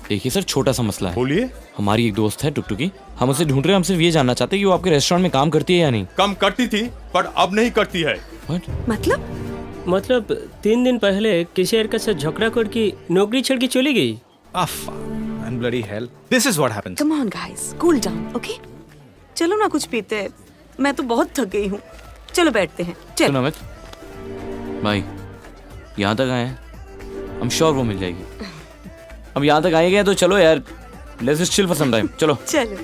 देखिए सर, छोटा सा मसला है। बोलिए। हमारी एक दोस्त है टुकटुकी, हम उसे ढूंढ रहे हैं। हम सिर्फ ये जानना चाहते हैं कि वो आपके रेस्टोरेंट में काम करती है या नहीं। काम करती थी पर अब नहीं करती है। मतलब 3 दिन पहले किसी लड़का से झगड़ा करके नौकरी छोड़ के चली गई। And bloody hell, this is what happens. Come on guys, cool down, okay? चलो ना कुछ पीते हैं, मैं तो बहुत थक गई हूँ। चलो बैठते हैं। सुनो अमित भाई, यहाँ तक आए हैं, I'm sure वो मिल जाएगी। अब यहाँ तक आए गए तो चलो यार, let's just chill for some time। चलो। चलो।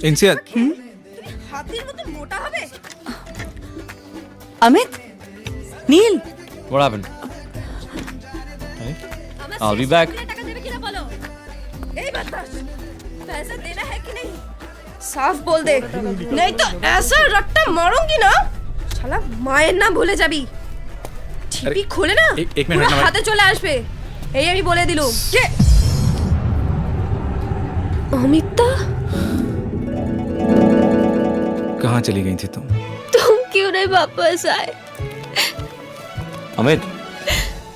इनसे अमित, नील What happened? I'll be back. पैसा देना है कि नहीं? साफ बोल दे, नहीं तो ऐसा रट्टा मारूंगी ना, साला मायर ना भूले जाबी। टीपी खोले ना, एक मिनट पूरा हाथे चले आज पे। ये আমি বলে দিলুম কে अमिता, कहाँ चली गई थी तुम? तुम क्यों नहीं वापस आए? Amit,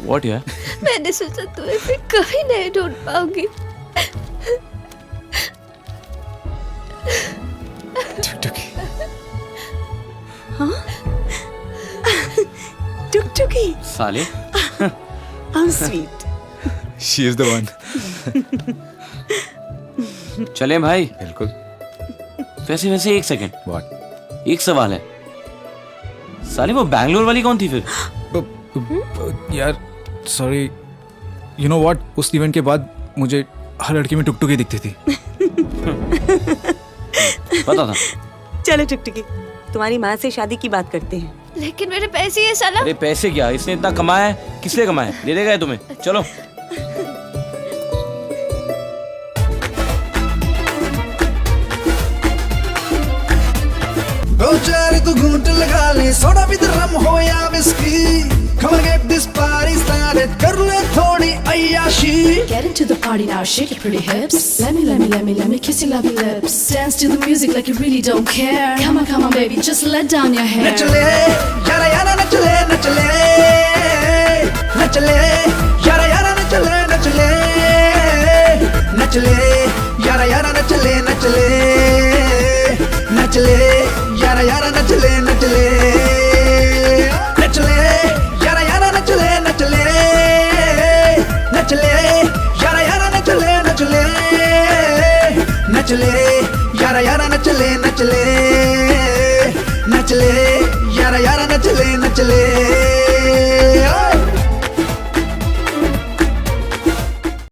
what यार? मैंने सोचा तुम्हें फिर कभी नहीं ढूंढ पाऊंगी। टुकटुकी। हाँ? टुकटुकी। साले। How sweet. She is the one. चले भाई। बिल्कुल। वैसे एक सेकंड। What? एक सवाल है। साले वो बैंगलोर वाली कौन थी फिर? यार सॉरी, यू नो व्हाट, उस इवेंट के बाद मुझे हर लड़की में टुकटुकी दिखती थी। पता था। चलो टुकटुकी, तुम्हारी माँ से शादी की बात करते हैं। लेकिन मेरे पैसे ये साला। अरे पैसे क्या, इसने इतना कमाया है, किस लिए कमाया है? दे देगा ये तुम्हें। चलो। चार तू घूंट लगा ले, सोडा विद रम हो या whisky. Come on, get this party started. कर ले थोड़ी अय्याशी। Get into the party now, shake your pretty hips. Let me kiss your lovely lips. Dance to the music like you really don't care. Come on, baby, just let down your hair. नच ले, यारा यारा नच ले, नच ले, नच ले, यारा यारा नच ले, नच ले, नच ले, यारा यारा नच ले, नच ले, नच ले, यारा यारा नच ले, नच ले, नच ले, यारा यारा नच ले, नच ले, नच ले, यारा यारा नच ले, नच ले, नच ले, यारा यारा नच ले, नच ले, नच ले, यारा यारा नच ले, नच ले।